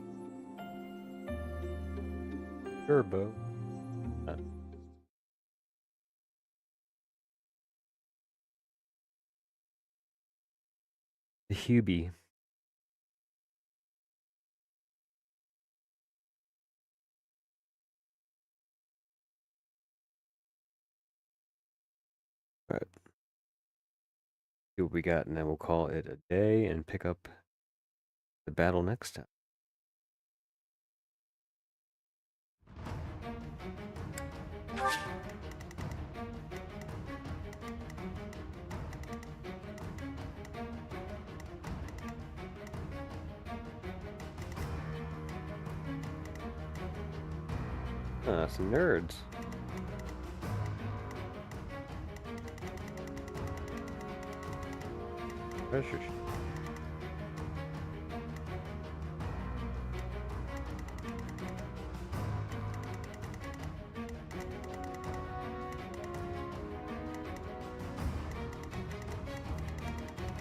Sure, Bo. The Hubie. All right. See what we got, and then we'll call it a day and pick up the battle next time. Some nerds. Treasure.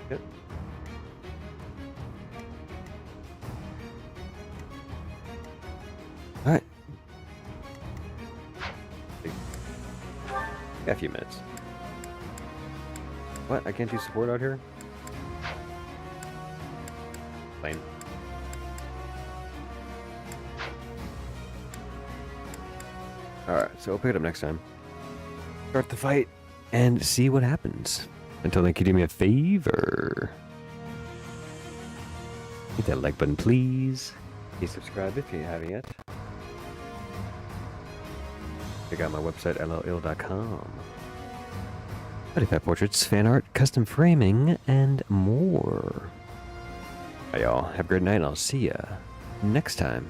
Yep. All right. Got a few minutes. What? I can't do support out here? Lame. Alright, so we'll pick it up next time. Start the fight and see what happens. Until then, could you do me a favor? Hit that like button, please. Please subscribe if you haven't yet. Check out my website, llil.com. Buddy Pet portraits, fan art, custom framing, and more. Alright, y'all. Have a great night, and I'll see ya next time.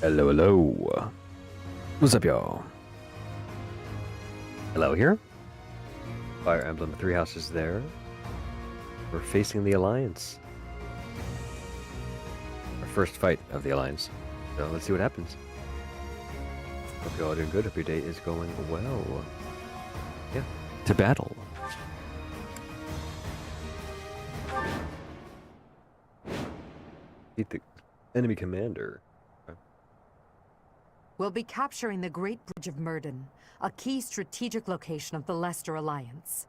Hello, hello. What's up, y'all? Hello here. Fire Emblem 3 houses there. We're facing the Alliance. Our first fight of the Alliance. So let's see what happens. Hope you're all doing good. Hope your day is going well. Yeah. To battle. Beat the enemy commander. We'll be capturing the Great Bridge of Murden, a key strategic location of the Leicester Alliance.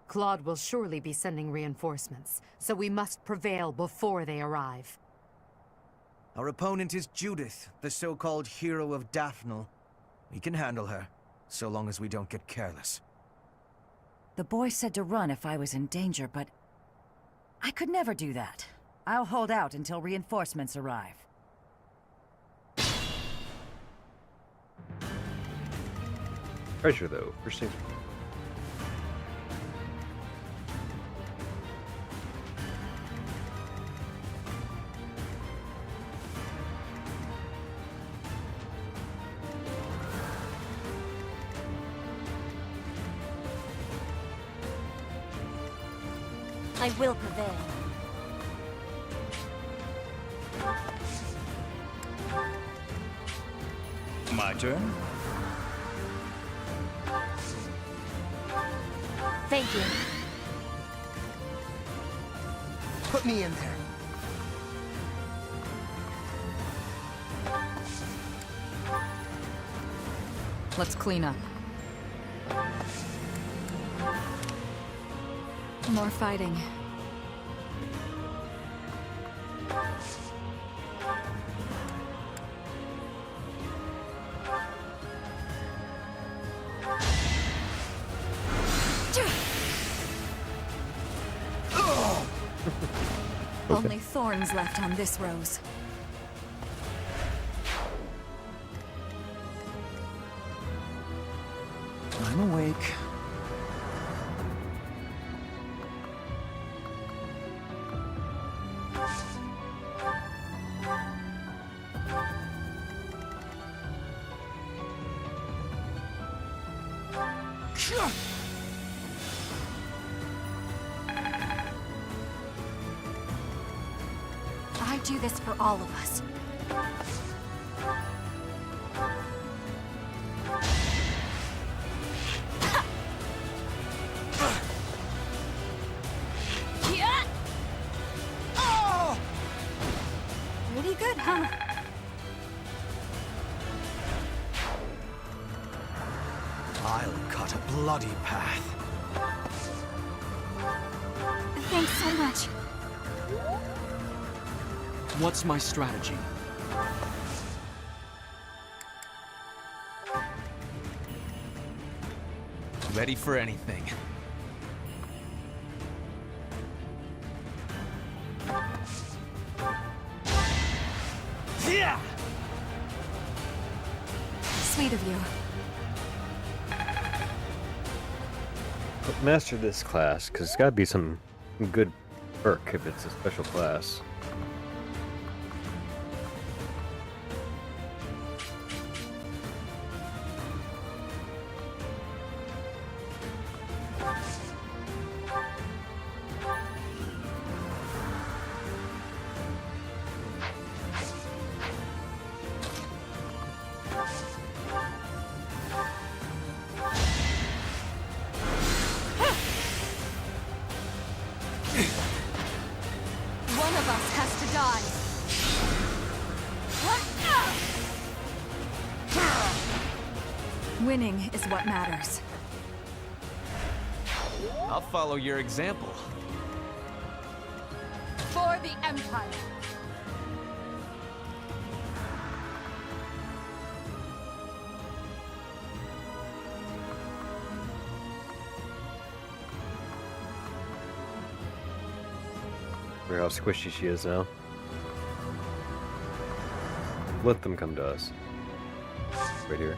Claude will surely be sending reinforcements, so we must prevail before they arrive. Our opponent is Judith, the so-called hero of Daphnel. We can handle her, so long as we don't get careless. The boy said to run if I was in danger, but I could never do that. I'll hold out until reinforcements arrive. Treasure, though. First thing. I will prevail. My turn? Thank you. Put me in there. Let's clean up. More fighting. Only thorns left on this rose. I'm awake. I do this for all of us. Pretty good, huh? I'll cut a bloody path. Thanks so much. What's my strategy? Ready for anything. Yeah! Sweet of you. Master this class, because it's got to be some good perk if it's a special class. One of us has to die. Winning is what matters. I'll follow your example. For the Empire. Look how squishy she is now. Let them come to us. Right here.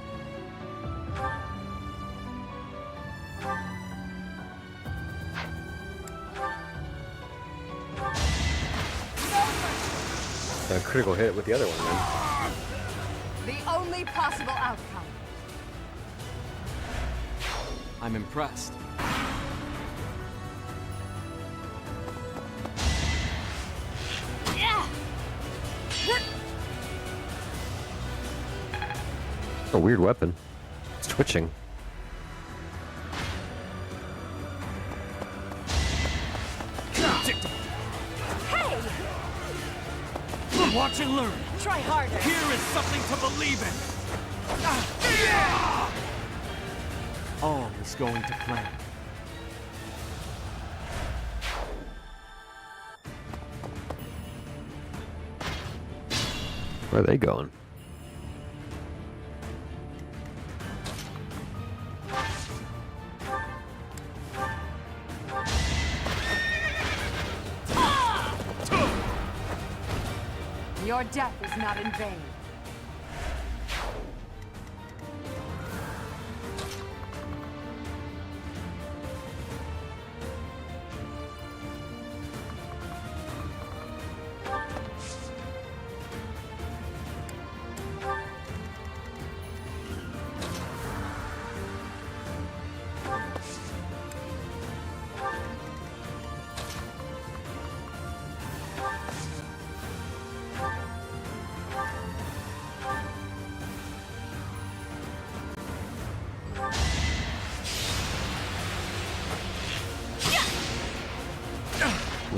A critical hit with the other one, man. The only possible outcome. I'm impressed. A weird weapon. It's twitching. Hey! Watch and learn. Try harder. Here is something to believe in. All is going to plan. Where are they going? Your death is not in vain.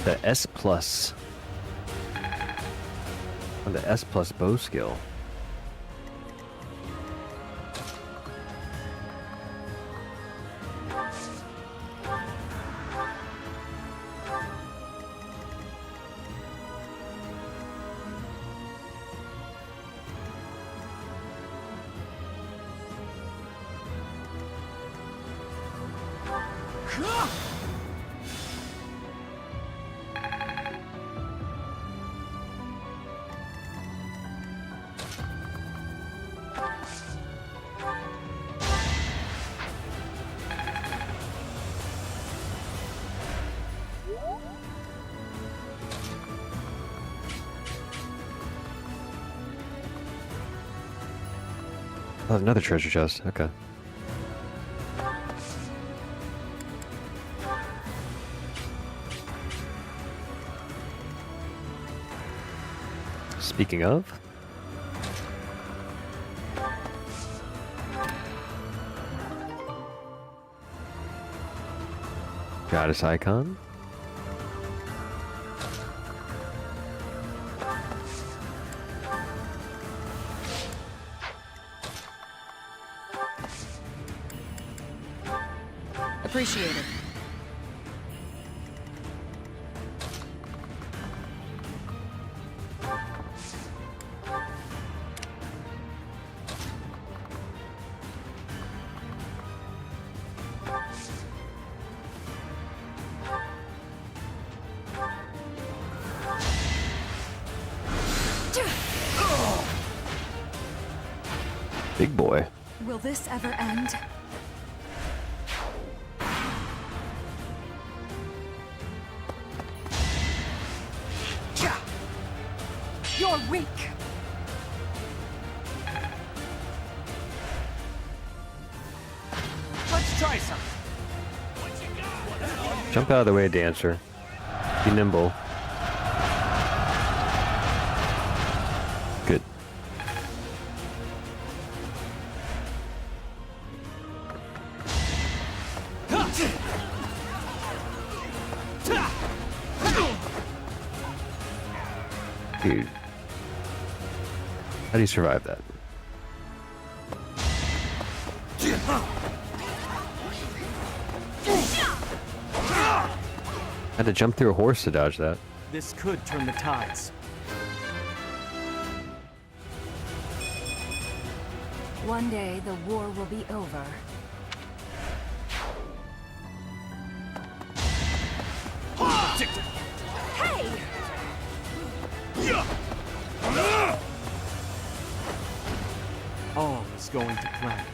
The S plus. On the S plus bow skill. Oh, another treasure chest. Okay. Speaking of, goddess icon. Appreciate it. Big boy. Will this ever end? You're weak. Let's try some. Jump out of the way, dancer. Be nimble. Good. Dude. How do you survive that? Had to jump through a horse to dodge that. This could turn the tides. One day, the war will be over. Hey! All is going to plan.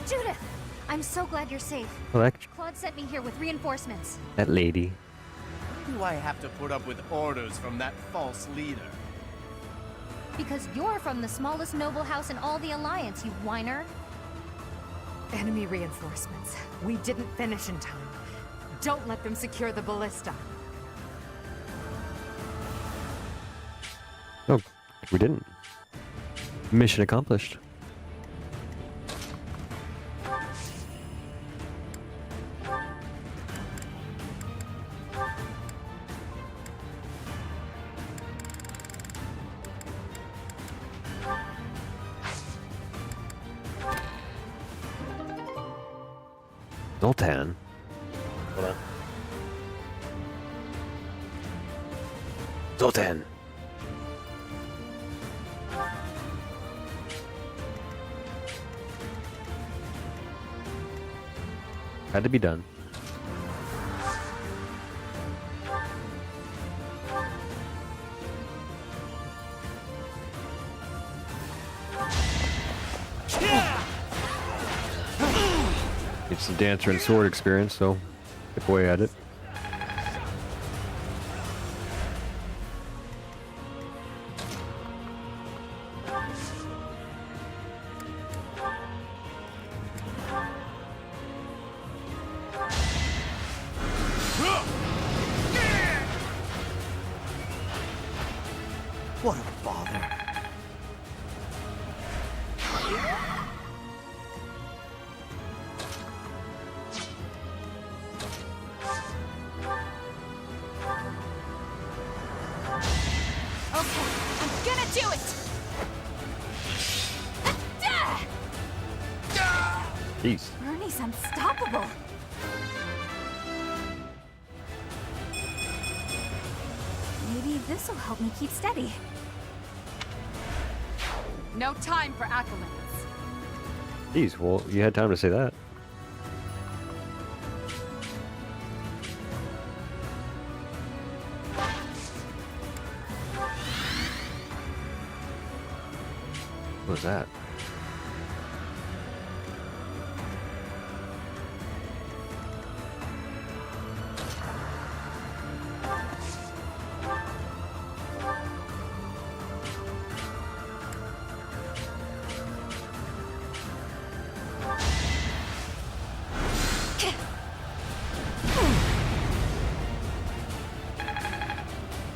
Judith! I'm so glad you're safe. Well, Claude sent me here with reinforcements. that lady. Why do I have to put up with orders from that false leader? Because you're from the smallest noble house in all the Alliance, you whiner. Enemy reinforcements. We didn't finish in time. Don't let them secure the ballista. Oh, we didn't. Mission accomplished. Zoltan. Hold on. Zoltan. Had to be done. It's the dancer and sword experience, so chip away at it. What a bother. Okay, I'm gonna do it! Jeez. Ernie's unstoppable. Maybe this'll help me keep steady. No time for accolades. Jeez, well, you had time to say that. What was that?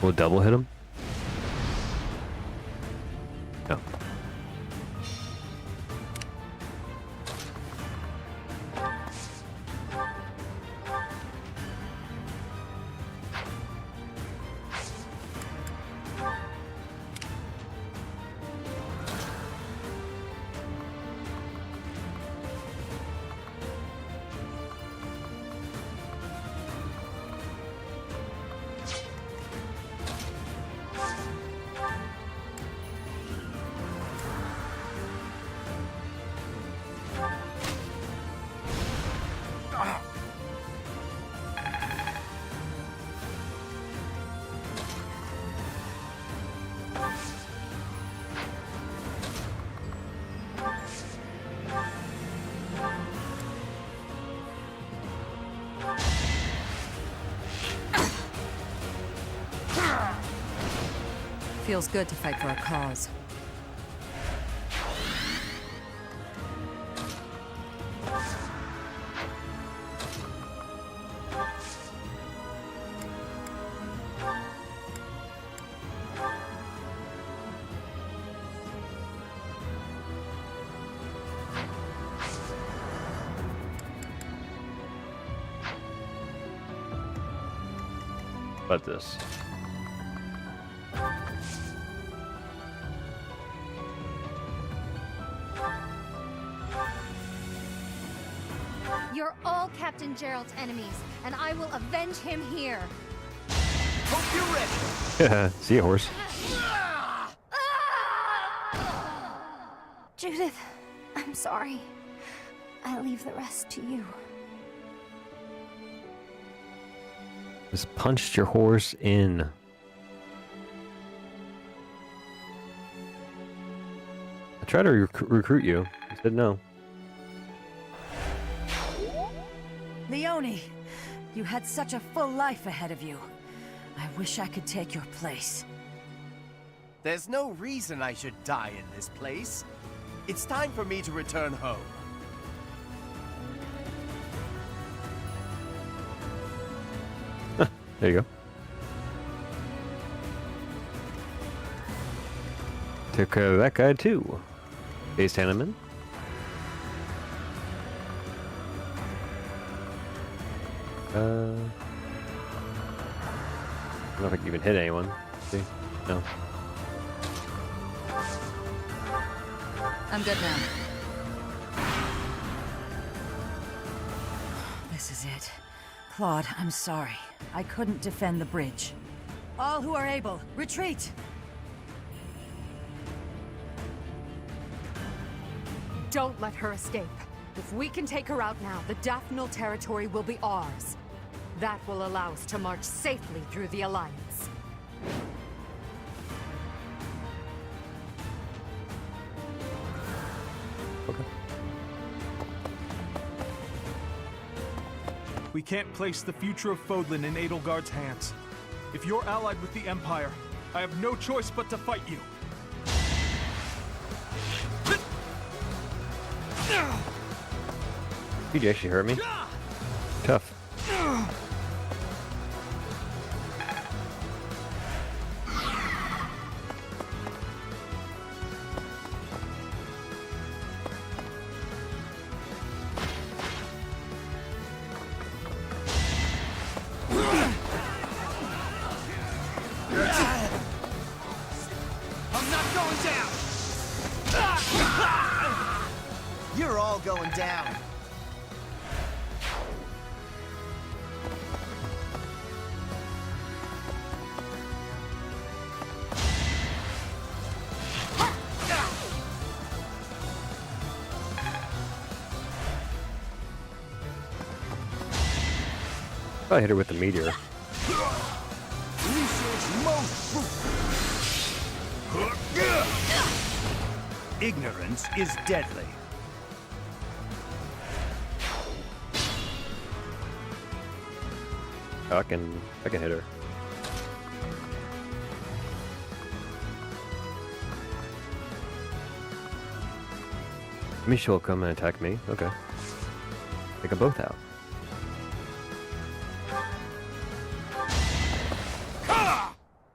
Will it double hit him? No. Feels good to fight for a cause. About this. You're all Captain Gerald's enemies, and I will avenge him here. Hope you're ready. See a horse. Judith, I'm sorry. I leave the rest to you. Just punched your horse in. I tried to recruit you. You said no. Leone, you had such a full life ahead of you. I wish I could take your place. There's no reason I should die in this place. It's time for me to return home. There you go. Took care of that guy too. Base Hanneman. I don't know if I can even hit anyone. See? No. I'm good now. This is it. Claude, I'm sorry. I couldn't defend the bridge. All who are able, retreat! Don't let her escape. If we can take her out now, the Daphnal territory will be ours. That will allow us to march safely through the Alliance. Okay. We can't place the future of Fodlan in Edelgard's hands. If you're allied with the Empire, I have no choice but to fight you. Did you actually hurt me? Tough. I'm not going down! You're all going down. I hit her with the meteor. Ignorance is deadly. I can hit her. Maybe she'll come and attack me. Okay. Take them both out.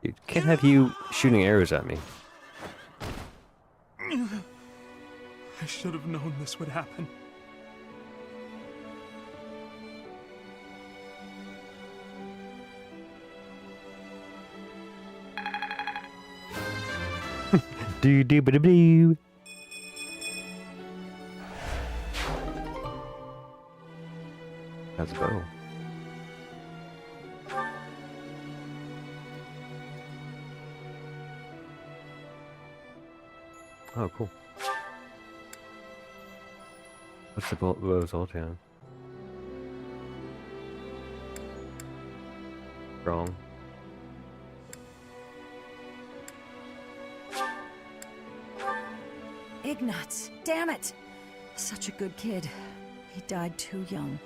Dude, can't have you shooting arrows at me. I should have known this would happen. Do do ba do. That's a bow. Oh, cool. What's the bow's ult on? Wrong. Ignatz, damn it! Such a good kid. He died too young.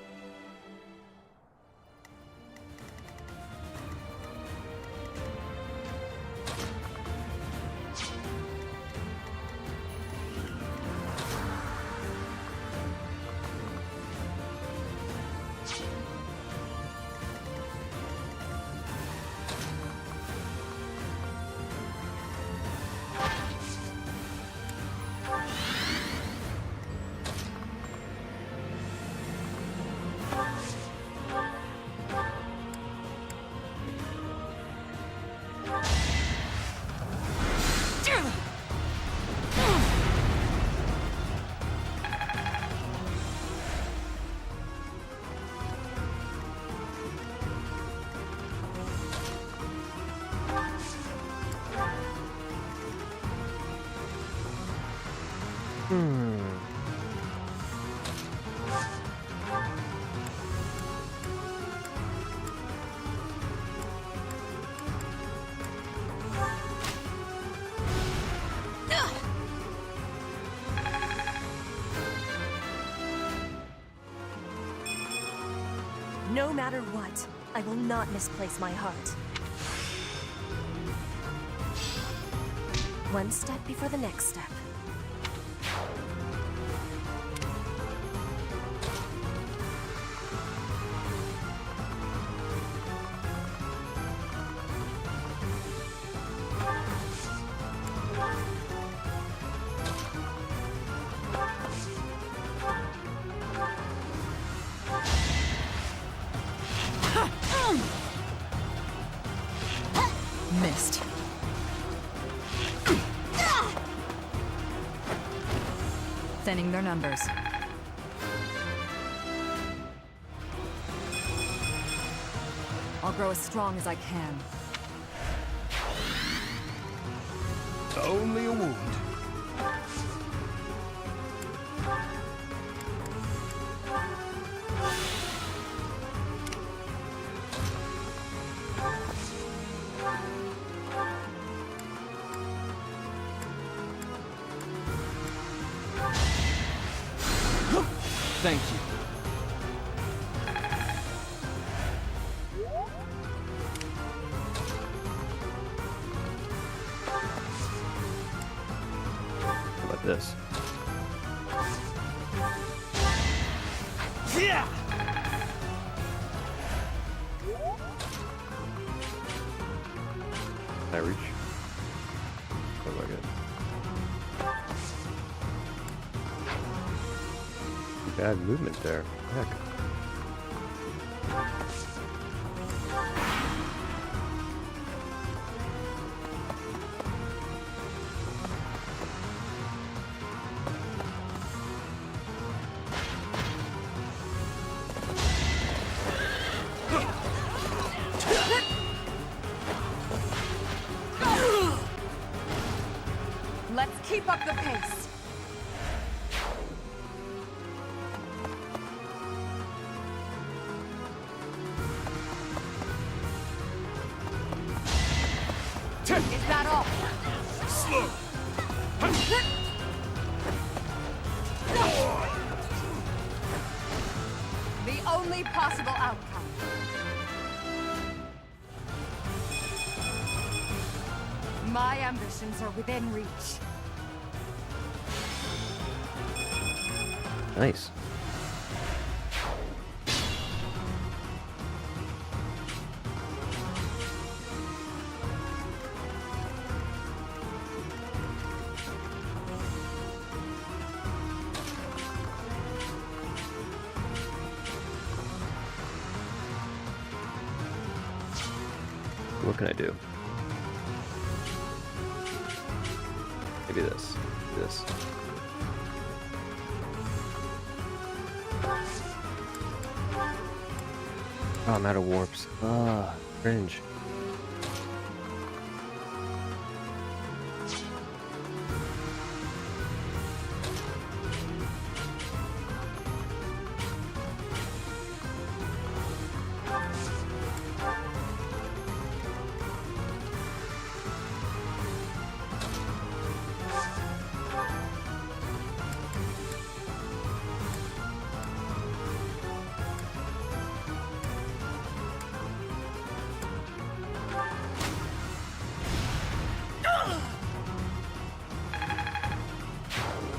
No matter what, I will not misplace my heart. One step before the next step. Missed. Thinning their numbers. I'll grow as strong as I can. Only a wound. Thank you. How about this? Yeah! Can I reach? Oh my god. Bad movement there. Heck. Let's keep up the pace. Is that all? Slow. The only possible outcome. My ambitions are within reach. Nice. What can I do? Maybe this. This. Oh, I'm out of warps. Ah, cringe.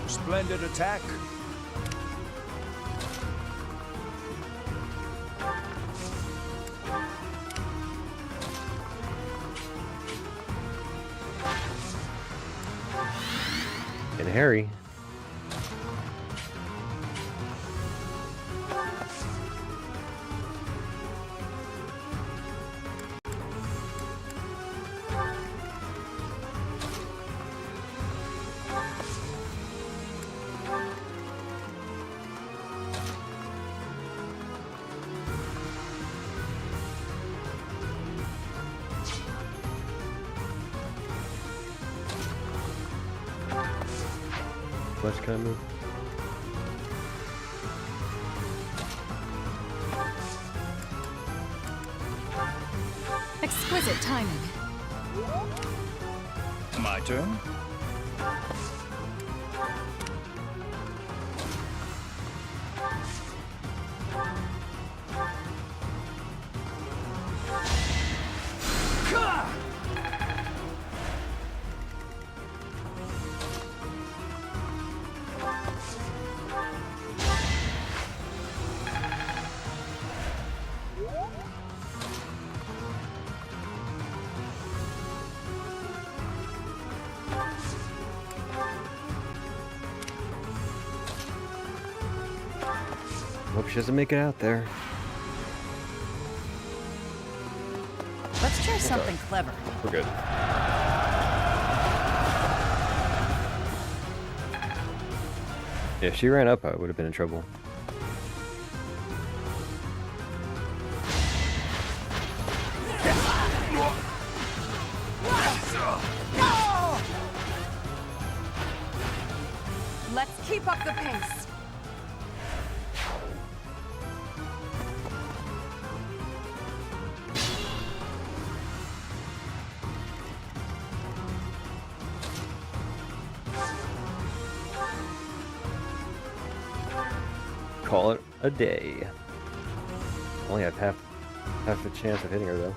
Splendid attack. And Harry. Much can I move? Exquisite timing. My turn. Hope she doesn't make it out there. Let's try Okay. something clever. We're good. If she ran up, I would have been in trouble. Let's keep up the pace. Call it a day. Only have half a chance of hitting her though.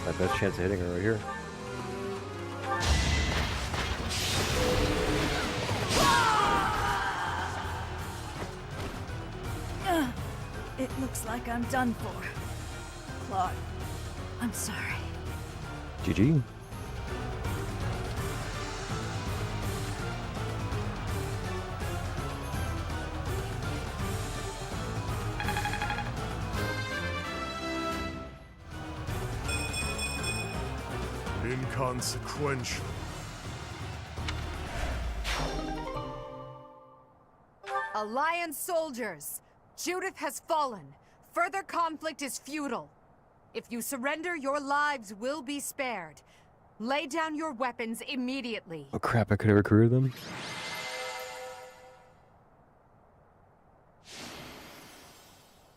My best chance of hitting her right here. It looks like I'm done for. Claude, I'm sorry. GG. Inconsequential. Alliance soldiers! Judith has fallen. Further conflict is futile. If you surrender, your lives will be spared. Lay down your weapons immediately. Oh crap, I could have recruited them.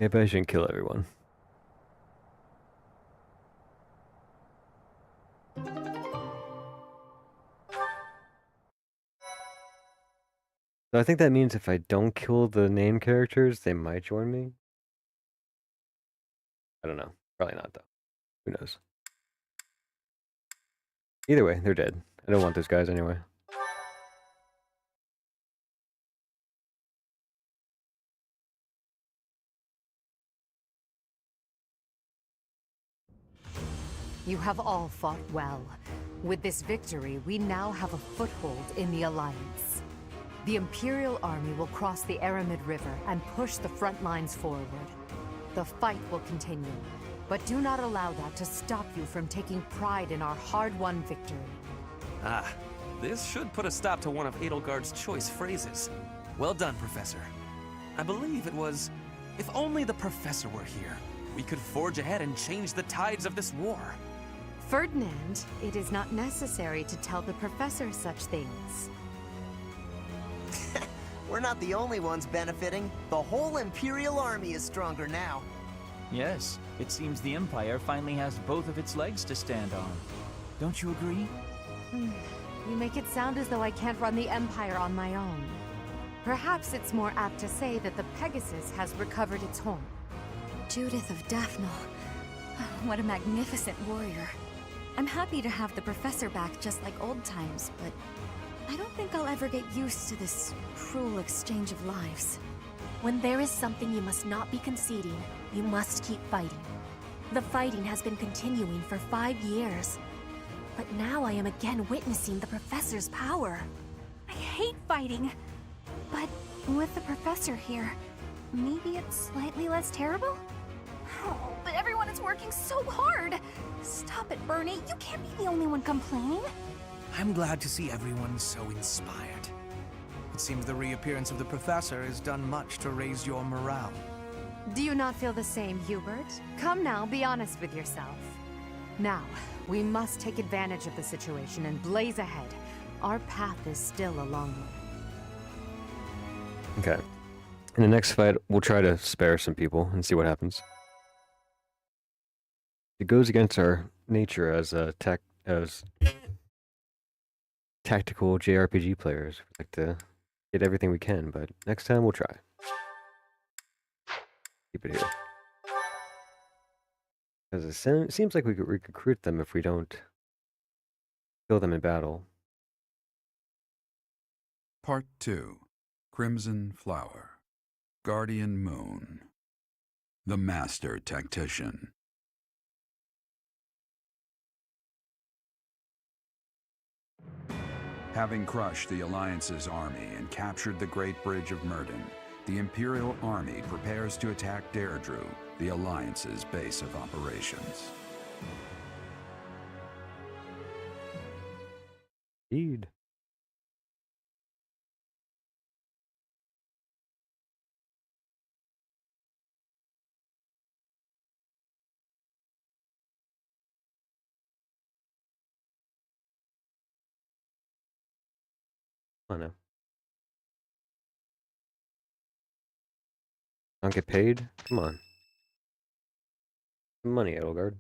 Maybe I shouldn't kill everyone. So I think that means if I don't kill the name characters, they might join me. I don't know. Probably not, though. Who knows? Either way, they're dead. I don't want those guys anyway. You have all fought well. With this victory, we now have a foothold in the Alliance. The Imperial Army will cross the Aramid River and push the front lines forward. The fight will continue, but do not allow that to stop you from taking pride in our hard-won victory. Ah, this should put a stop to one of Edelgard's choice phrases. Well done, Professor. I believe it was, if only the Professor were here, we could forge ahead and change the tides of this war. Ferdinand, it is not necessary to tell the Professor such things. We're not the only ones benefiting. The whole Imperial Army is stronger now. Yes, it seems the Empire finally has both of its legs to stand on. Don't you agree? You make it sound as though I can't run the Empire on my own. Perhaps it's more apt to say that the Pegasus has recovered its home. Judith of Daphne. What a magnificent warrior. I'm happy to have the Professor back just like old times, but I don't think I'll ever get used to this cruel exchange of lives. When there is something you must not be conceding, you must keep fighting. The fighting has been continuing for 5 years. But now I am again witnessing the Professor's power. I hate fighting, but with the Professor here, maybe it's slightly less terrible? Oh, but everyone is working so hard! Stop it, Bernie. You can't be the only one complaining. I'm glad to see everyone so inspired. It seems the reappearance of the Professor has done much to raise your morale. Do you not feel the same, Hubert? Come now, be honest with yourself. Now, we must take advantage of the situation and blaze ahead. Our path is still a long way. Okay. In the next fight, we'll try to spare some people and see what happens. It goes against our nature as tactical JRPG players. We like to get everything we can, but next time we'll try. Keep it here. Because it seems like we could recruit them if we don't kill them in battle. Part 2. Crimson Flower. Guardian Moon. The Master Tactician. Having crushed the Alliance's army and captured the Great Bridge of Myrden, the Imperial Army prepares to attack Deirdre, the Alliance's base of operations. Indeed. Oh no. Don't get paid? Come on. Some money, Edelgard.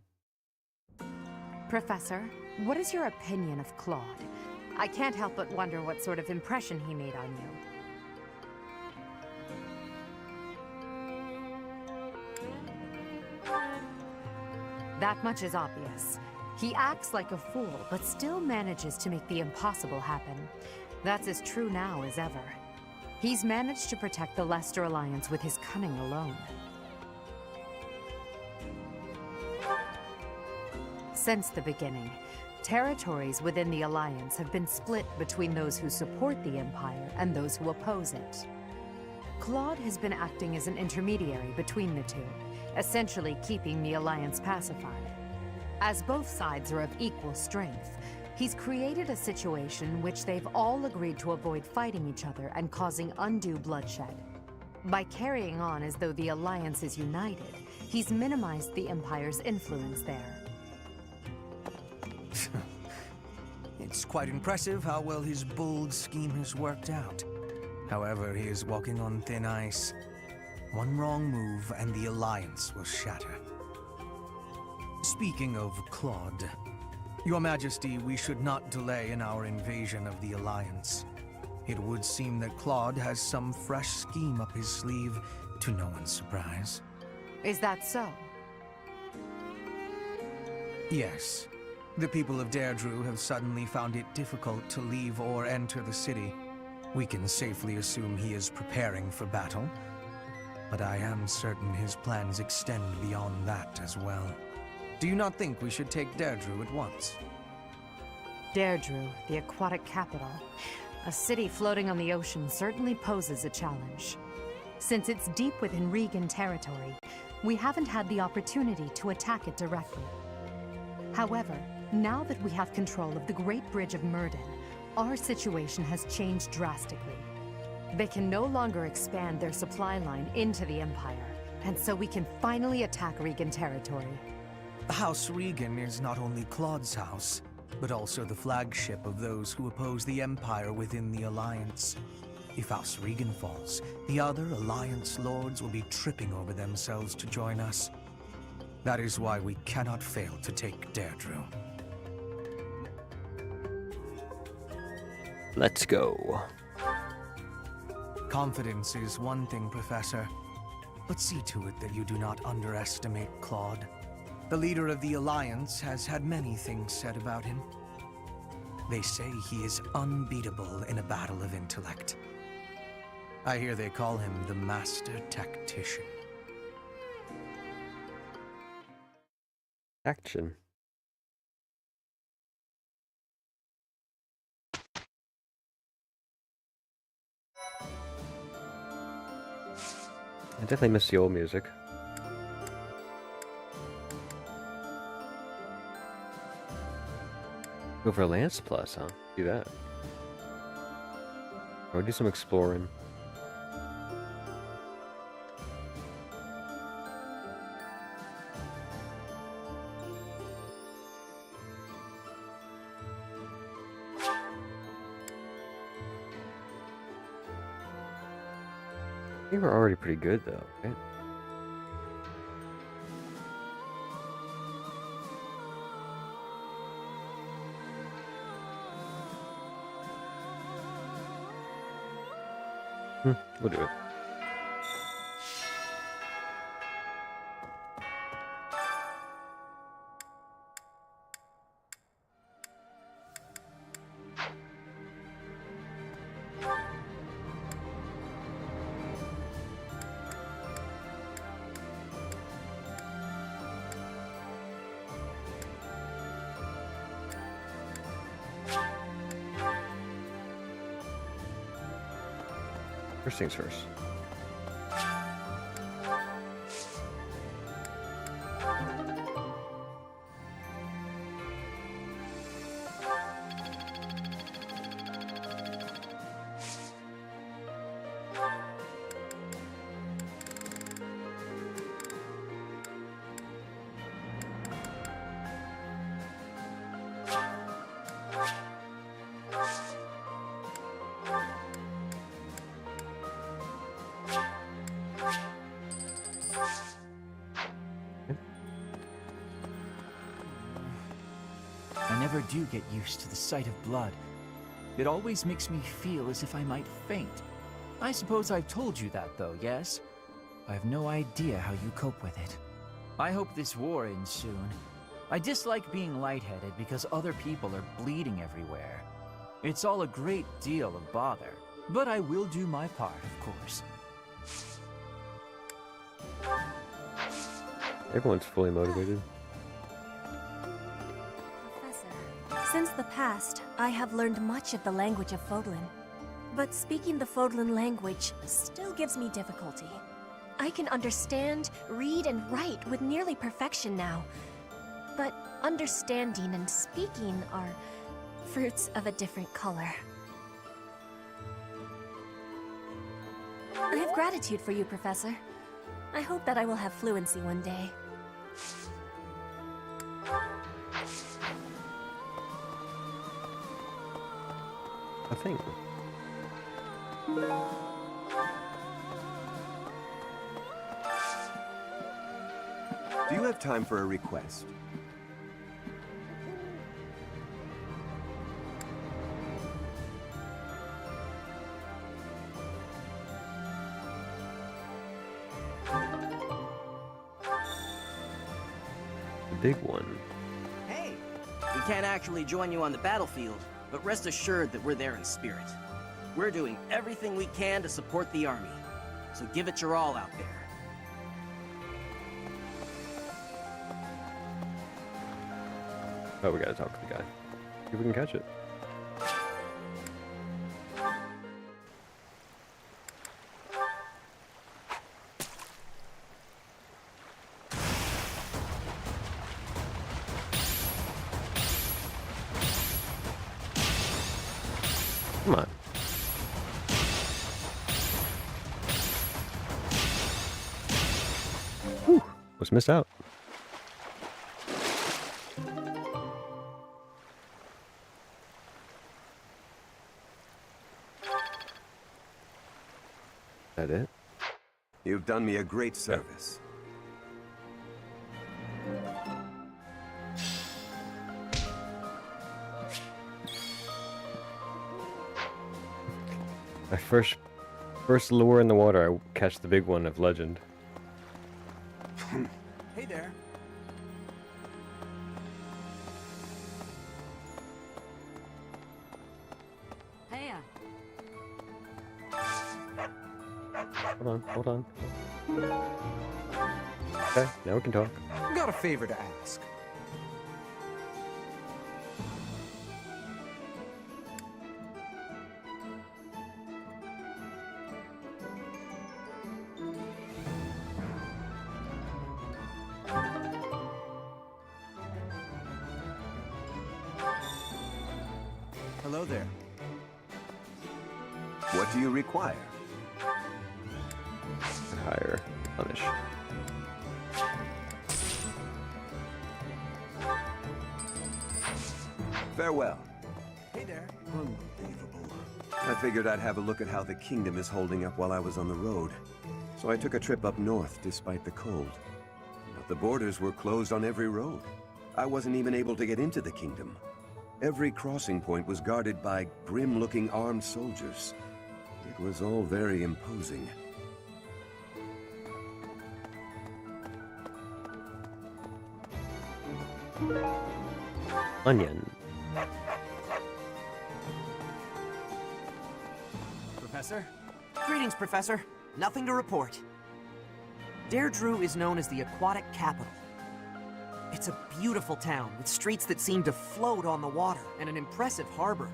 Professor, what is your opinion of Claude? I can't help but wonder what sort of impression he made on you. That much is obvious. He acts like a fool, but still manages to make the impossible happen. That's as true now as ever. He's managed to protect the Leicester Alliance with his cunning alone. Since the beginning, territories within the Alliance have been split between those who support the Empire and those who oppose it. Claude has been acting as an intermediary between the two, essentially keeping the Alliance pacified. As both sides are of equal strength, he's created a situation which they've all agreed to avoid fighting each other and causing undue bloodshed. By carrying on as though the Alliance is united, he's minimized the Empire's influence there. It's quite impressive how well his bold scheme has worked out. However, he is walking on thin ice. One wrong move and the Alliance will shatter. Speaking of Claude, Your Majesty, we should not delay in our invasion of the Alliance. It would seem that Claude has some fresh scheme up his sleeve, to no one's surprise. Is that so? Yes. The people of Deirdre have suddenly found it difficult to leave or enter the city. We can safely assume he is preparing for battle, but I am certain his plans extend beyond that as well. Do you not think we should take Deirdre at once? Deirdre, the aquatic capital. A city floating on the ocean certainly poses a challenge. Since it's deep within Regan territory, we haven't had the opportunity to attack it directly. However, now that we have control of the Great Bridge of Myrden, our situation has changed drastically. They can no longer expand their supply line into the Empire, and so we can finally attack Regan territory. House Regan is not only Claude's house, but also the flagship of those who oppose the Empire within the Alliance. If House Regan falls, the other Alliance lords will be tripping over themselves to join us. That is why we cannot fail to take Deirdre. Let's go. Confidence is one thing, Professor, but see to it that you do not underestimate Claude. The leader of the Alliance has had many things said about him. They say he is unbeatable in a battle of intellect. I hear they call him the Master Tactician. Action. I definitely miss the old music. Go for Lance Plus, huh? Do that. Or do some exploring. I think we're already pretty good though, right? We'll do it. First things first. I never do get used to the sight of blood. It always makes me feel as if I might faint. I suppose I've told you that, though, yes? I have no idea how you cope with it. I hope this war ends soon. I dislike being lightheaded because other people are bleeding everywhere. It's all a great deal of bother, but I will do my part, of course. Everyone's fully motivated. Professor, since the past, I have learned much of the language of Fodlan. But speaking the Fodlan language still gives me difficulty. I can understand, read, and write with nearly perfection now. But understanding and speaking are fruits of a different color. I have gratitude for you, Professor. I hope that I will have fluency one day. A thing. Do you have time for a request? The big one. Hey! We can't actually join you on the battlefield, but rest assured that we're there in spirit. We're doing everything we can to support the army, so give it your all out there. Oh, we gotta talk to the guy. See if we can catch it. Come on. Whew, was missed out. That it? You've done me a great service. My first lure in the water, I catch the big one of legend. Hey there. Hey, Hold on. Okay, now we can talk. Got a favor to ask. Hello there. What do you require? Hire, punish. Farewell. Hey there. Unbelievable. I figured I'd have a look at how the kingdom is holding up while I was on the road. So I took a trip up north despite the cold. But the borders were closed on every road. I wasn't even able to get into the kingdom. Every crossing point was guarded by grim-looking armed soldiers. It was all very imposing. Onion. Professor? Greetings, Professor. Nothing to report. Deirdre is known as the aquatic capital. It's a beautiful town with streets that seem to float on the water and an impressive harbor.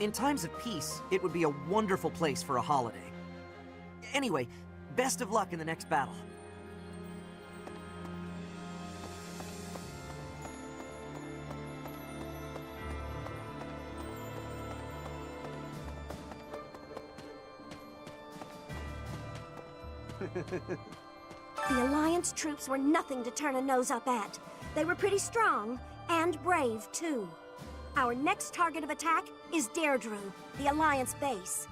In times of peace, it would be a wonderful place for a holiday. Anyway, best of luck in the next battle. The Alliance troops were nothing to turn a nose up at. They were pretty strong, and brave, too. Our next target of attack is Deirdre, the Alliance base.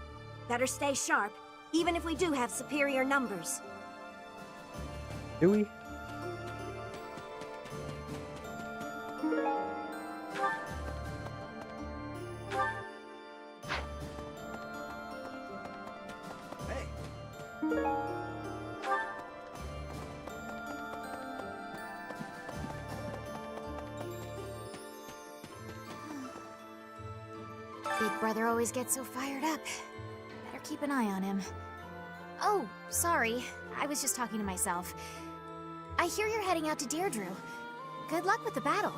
Better stay sharp, even if we do have superior numbers. Do we? Big brother always gets so fired up. Better keep an eye on him. Oh, sorry. I was just talking to myself. I hear you're heading out to Deirdre. Good luck with the battle.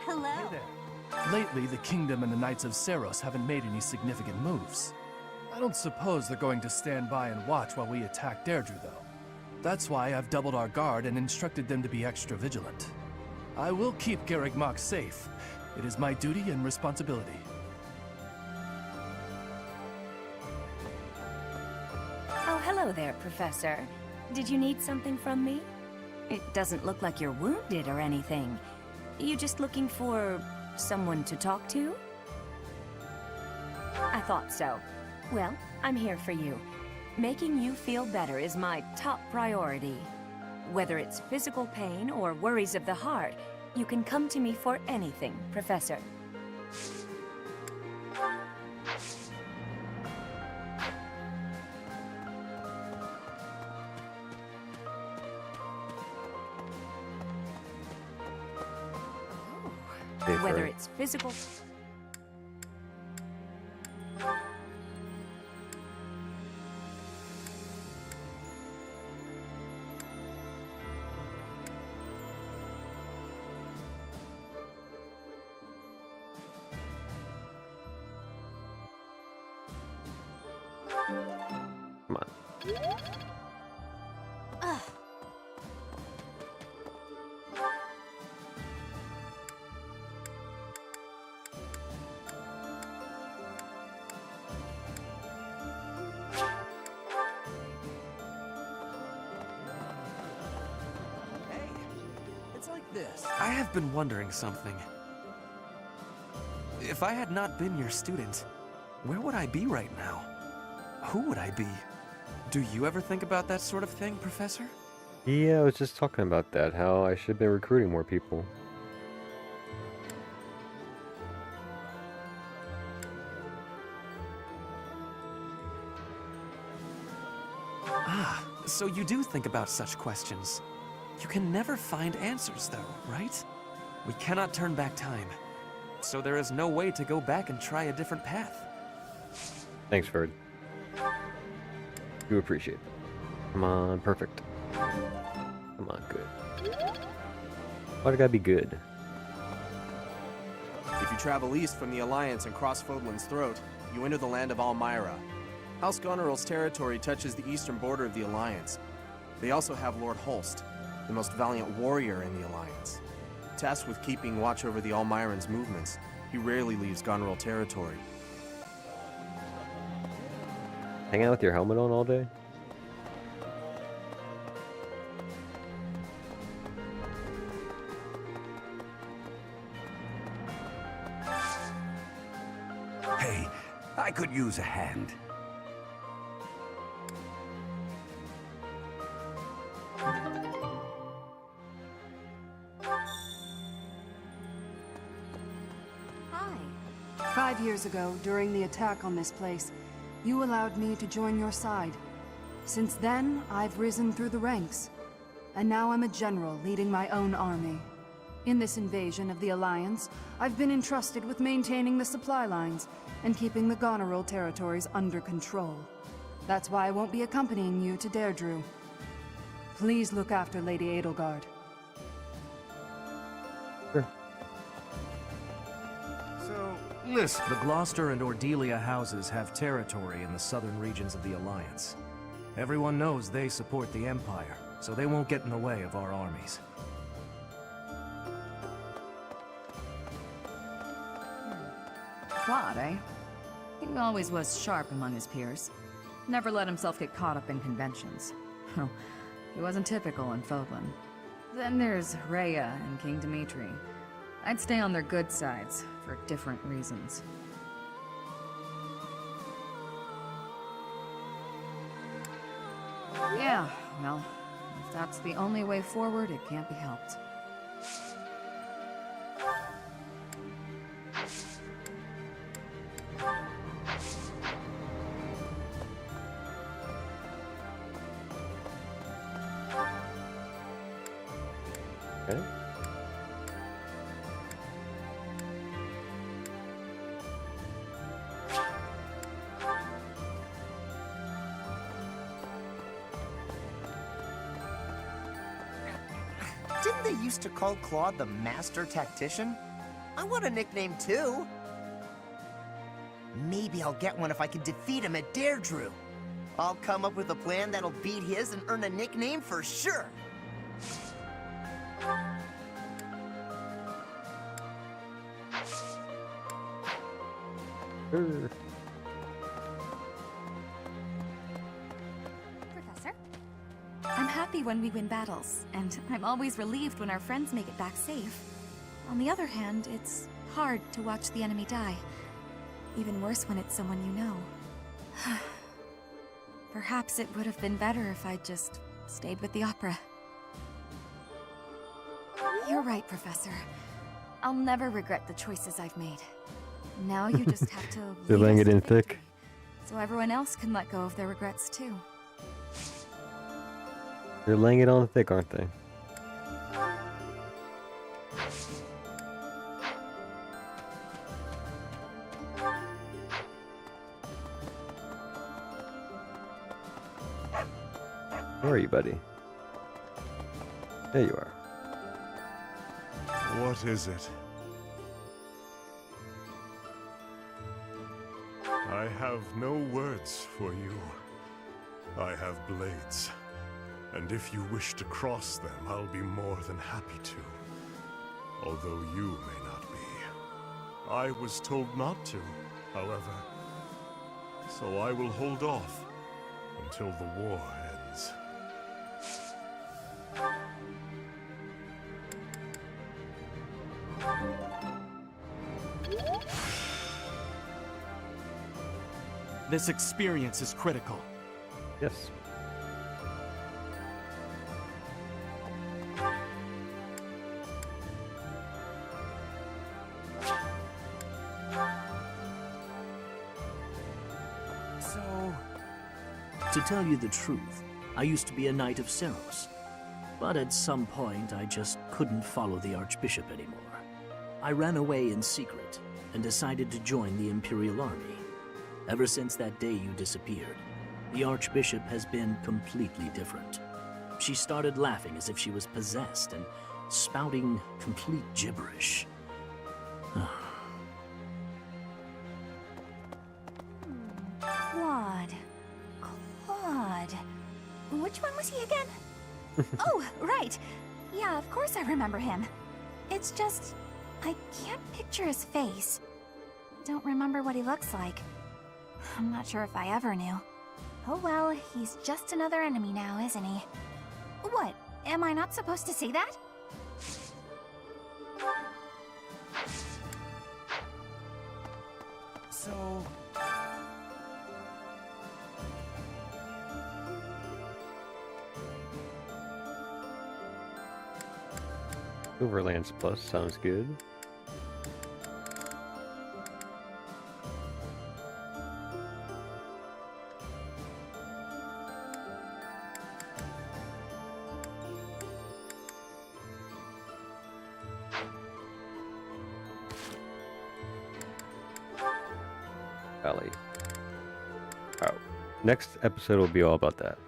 Hello. Hey there. Lately, the Kingdom and the Knights of Seros haven't made any significant moves. I don't suppose they're going to stand by and watch while we attack Deirdre, though. That's why I've doubled our guard and instructed them to be extra vigilant. I will keep Garreg Mach safe. It is my duty and responsibility. Oh, hello there, Professor. Did you need something from me? It doesn't look like you're wounded or anything. You just looking for someone to talk to? I thought so. Well, I'm here for you. Making you feel better is my top priority. Whether it's physical pain or worries of the heart, you can come to me for anything, Professor. Whether it's physical... Come on. It's like this. I have been wondering something. If I had not been your student, where would I be right now? Who would I be? Do you ever think about that sort of thing, Professor? Yeah, I was just talking about that, how I should have been recruiting more people. Ah, so you do think about such questions. You can never find answers, though, right? We cannot turn back time. So there is no way to go back and try a different path. Thanks, Ferd. Do appreciate it. Come on, perfect. Come on, good. Why'd it gotta be good? If you travel east from the Alliance and cross Fodlan's Throat, you enter the land of Almyra. House Goneril's territory touches the eastern border of the Alliance. They also have Lord Holst, the most valiant warrior in the Alliance. Tasked with keeping watch over the Almyrans' movements, he rarely leaves Goneril territory. Hang out with your helmet on all day? Hey, I could use a hand. Hi. 5 years ago, during the attack on this place, you allowed me to join your side. Since then, I've risen through the ranks. And now I'm a general leading my own army. In this invasion of the Alliance, I've been entrusted with maintaining the supply lines and keeping the Goneril territories under control. That's why I won't be accompanying you to Deirdre. Please look after Lady Edelgard. So, Listen. The Gloucester and Ordelia houses have territory in the southern regions of the Alliance. Everyone knows they support the Empire, so they won't get in the way of our armies. Claude, eh? He always was sharp among his peers. Never let himself get caught up in conventions. Oh, he wasn't typical in Fodlan. Then there's Rhea and King Dimitri. I'd stay on their good sides, for different reasons. Yeah, well, if that's the only way forward, it can't be helped. Okay. Didn't they used to call Claude the Master Tactician? I want a nickname too. Maybe I'll get one if I can defeat him at Deirdre. I'll come up with a plan that'll beat his and earn a nickname for sure. Professor? I'm happy when we win battles, and I'm always relieved when our friends make it back safe. On the other hand, it's hard to watch the enemy die. Even worse when it's someone you know. Perhaps it would have been better if I'd just stayed with the opera. You're right, Professor. I'll never regret the choices I've made. Now you just have to They're lead laying us it to in victory, thick. so everyone else can let go of their regrets too. They're laying it on thick, aren't they? Where are you, buddy? There you are. What is it? I have no words for you. I have blades, and if you wish to cross them, I'll be more than happy to. Although you may not be. I was told not to, however. So I will hold off until the war ends. This experience is critical. Yes. So, to tell you the truth, I used to be a Knight of Seros. But at some point, I just couldn't follow the Archbishop anymore. I ran away in secret and decided to join the Imperial Army. Ever since that day you disappeared, the Archbishop has been completely different. She started laughing as if she was possessed and spouting complete gibberish. Claude. Claude. Which one was he again? Oh, right. Yeah, of course I remember him. It's just, I can't picture his face. Don't remember what he looks like. I'm not sure if I ever knew. Oh well, he's just another enemy now, isn't he? What? Am I not supposed to say that? So... Overlands Plus sounds good. Valley. Oh, next episode will be all about that.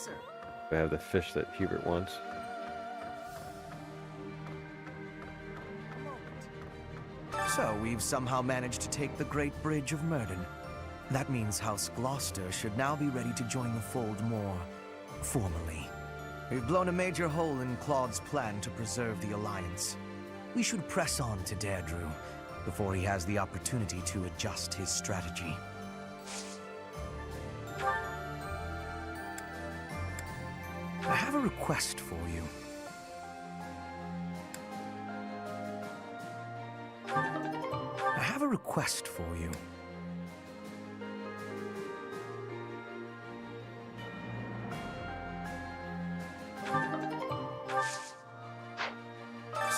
Professor! I have the fish that Hubert wants. So we've somehow managed to take the Great Bridge of Myrden. That means House Gloucester should now be ready to join the fold more formally. We've blown a major hole in Claude's plan to preserve the Alliance. We should press on to Deirdre before he has the opportunity to adjust his strategy. I have a request for you. I have a request for you.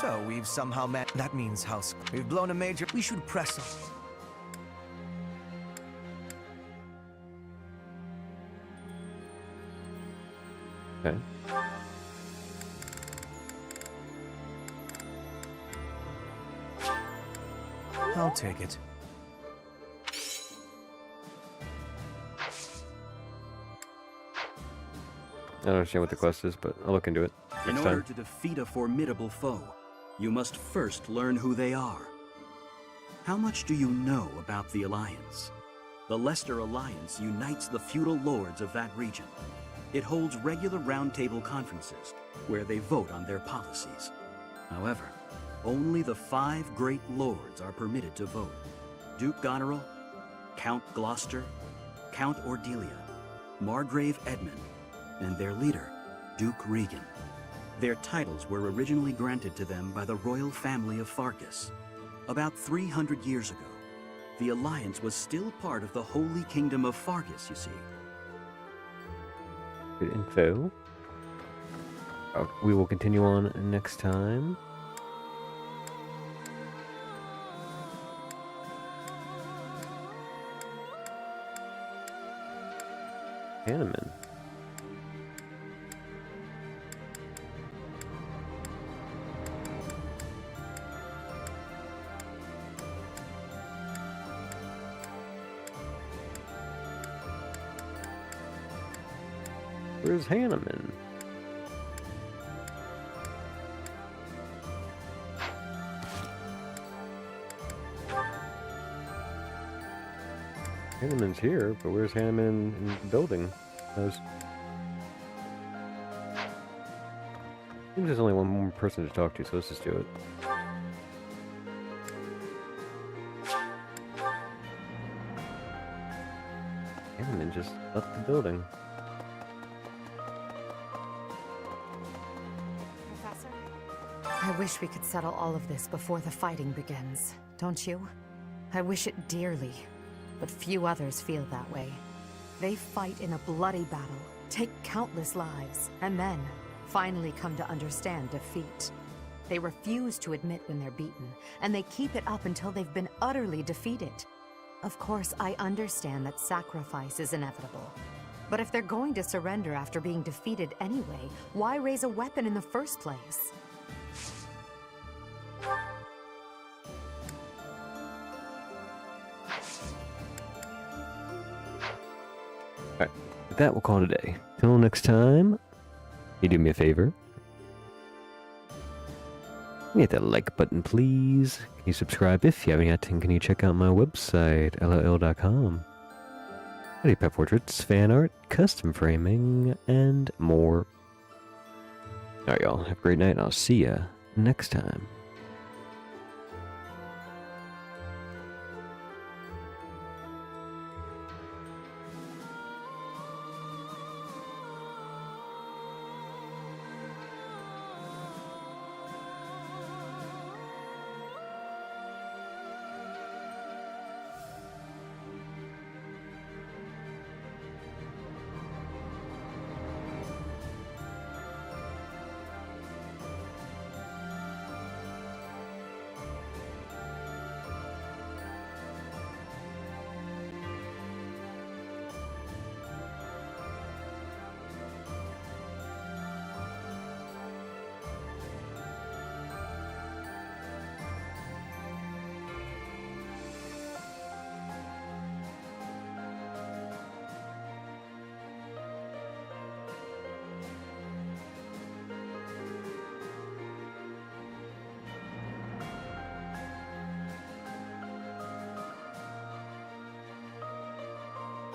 So we've somehow met. That means house. We've blown a major. We should press on. Okay. I'll take it. I don't understand what the quest is, but I'll look into it In next order time. to defeat a formidable foe, you must first learn who they are. How much do you know about the Alliance? The Leicester Alliance unites the feudal lords of that region. It holds regular roundtable conferences where they vote on their policies. However, only the 5 great lords are permitted to vote. Duke Goneril, Count Gloucester, Count Ordelia, Margrave Edmund, and their leader, Duke Regan. Their titles were originally granted to them by the royal family of Fargus. About 300 years ago, the Alliance was still part of the Holy Kingdom of Fargus, you see. Good info. We will continue on next time. Hanneman. Where's Hanneman? Hanneman's here, but where's Hanneman in the building? Seems there's only one more person to talk to, so let's just do it. Hanneman just left the building. Professor? I wish we could settle all of this before the fighting begins, don't you? I wish it dearly, but few others feel that way. They fight in a bloody battle, take countless lives, and then finally come to understand defeat. They refuse to admit when they're beaten, and they keep it up until they've been utterly defeated. Of course, I understand that sacrifice is inevitable. But if they're going to surrender after being defeated anyway, why raise a weapon in the first place? Alright, with that, we'll call it a day. Till next time, you do me a favor. Hit that like button, please. Can you subscribe if you haven't yet? And can you check out my website, LOL.com? I do pet portraits, fan art, custom framing, and more. Alright, y'all. Have a great night, and I'll see ya next time.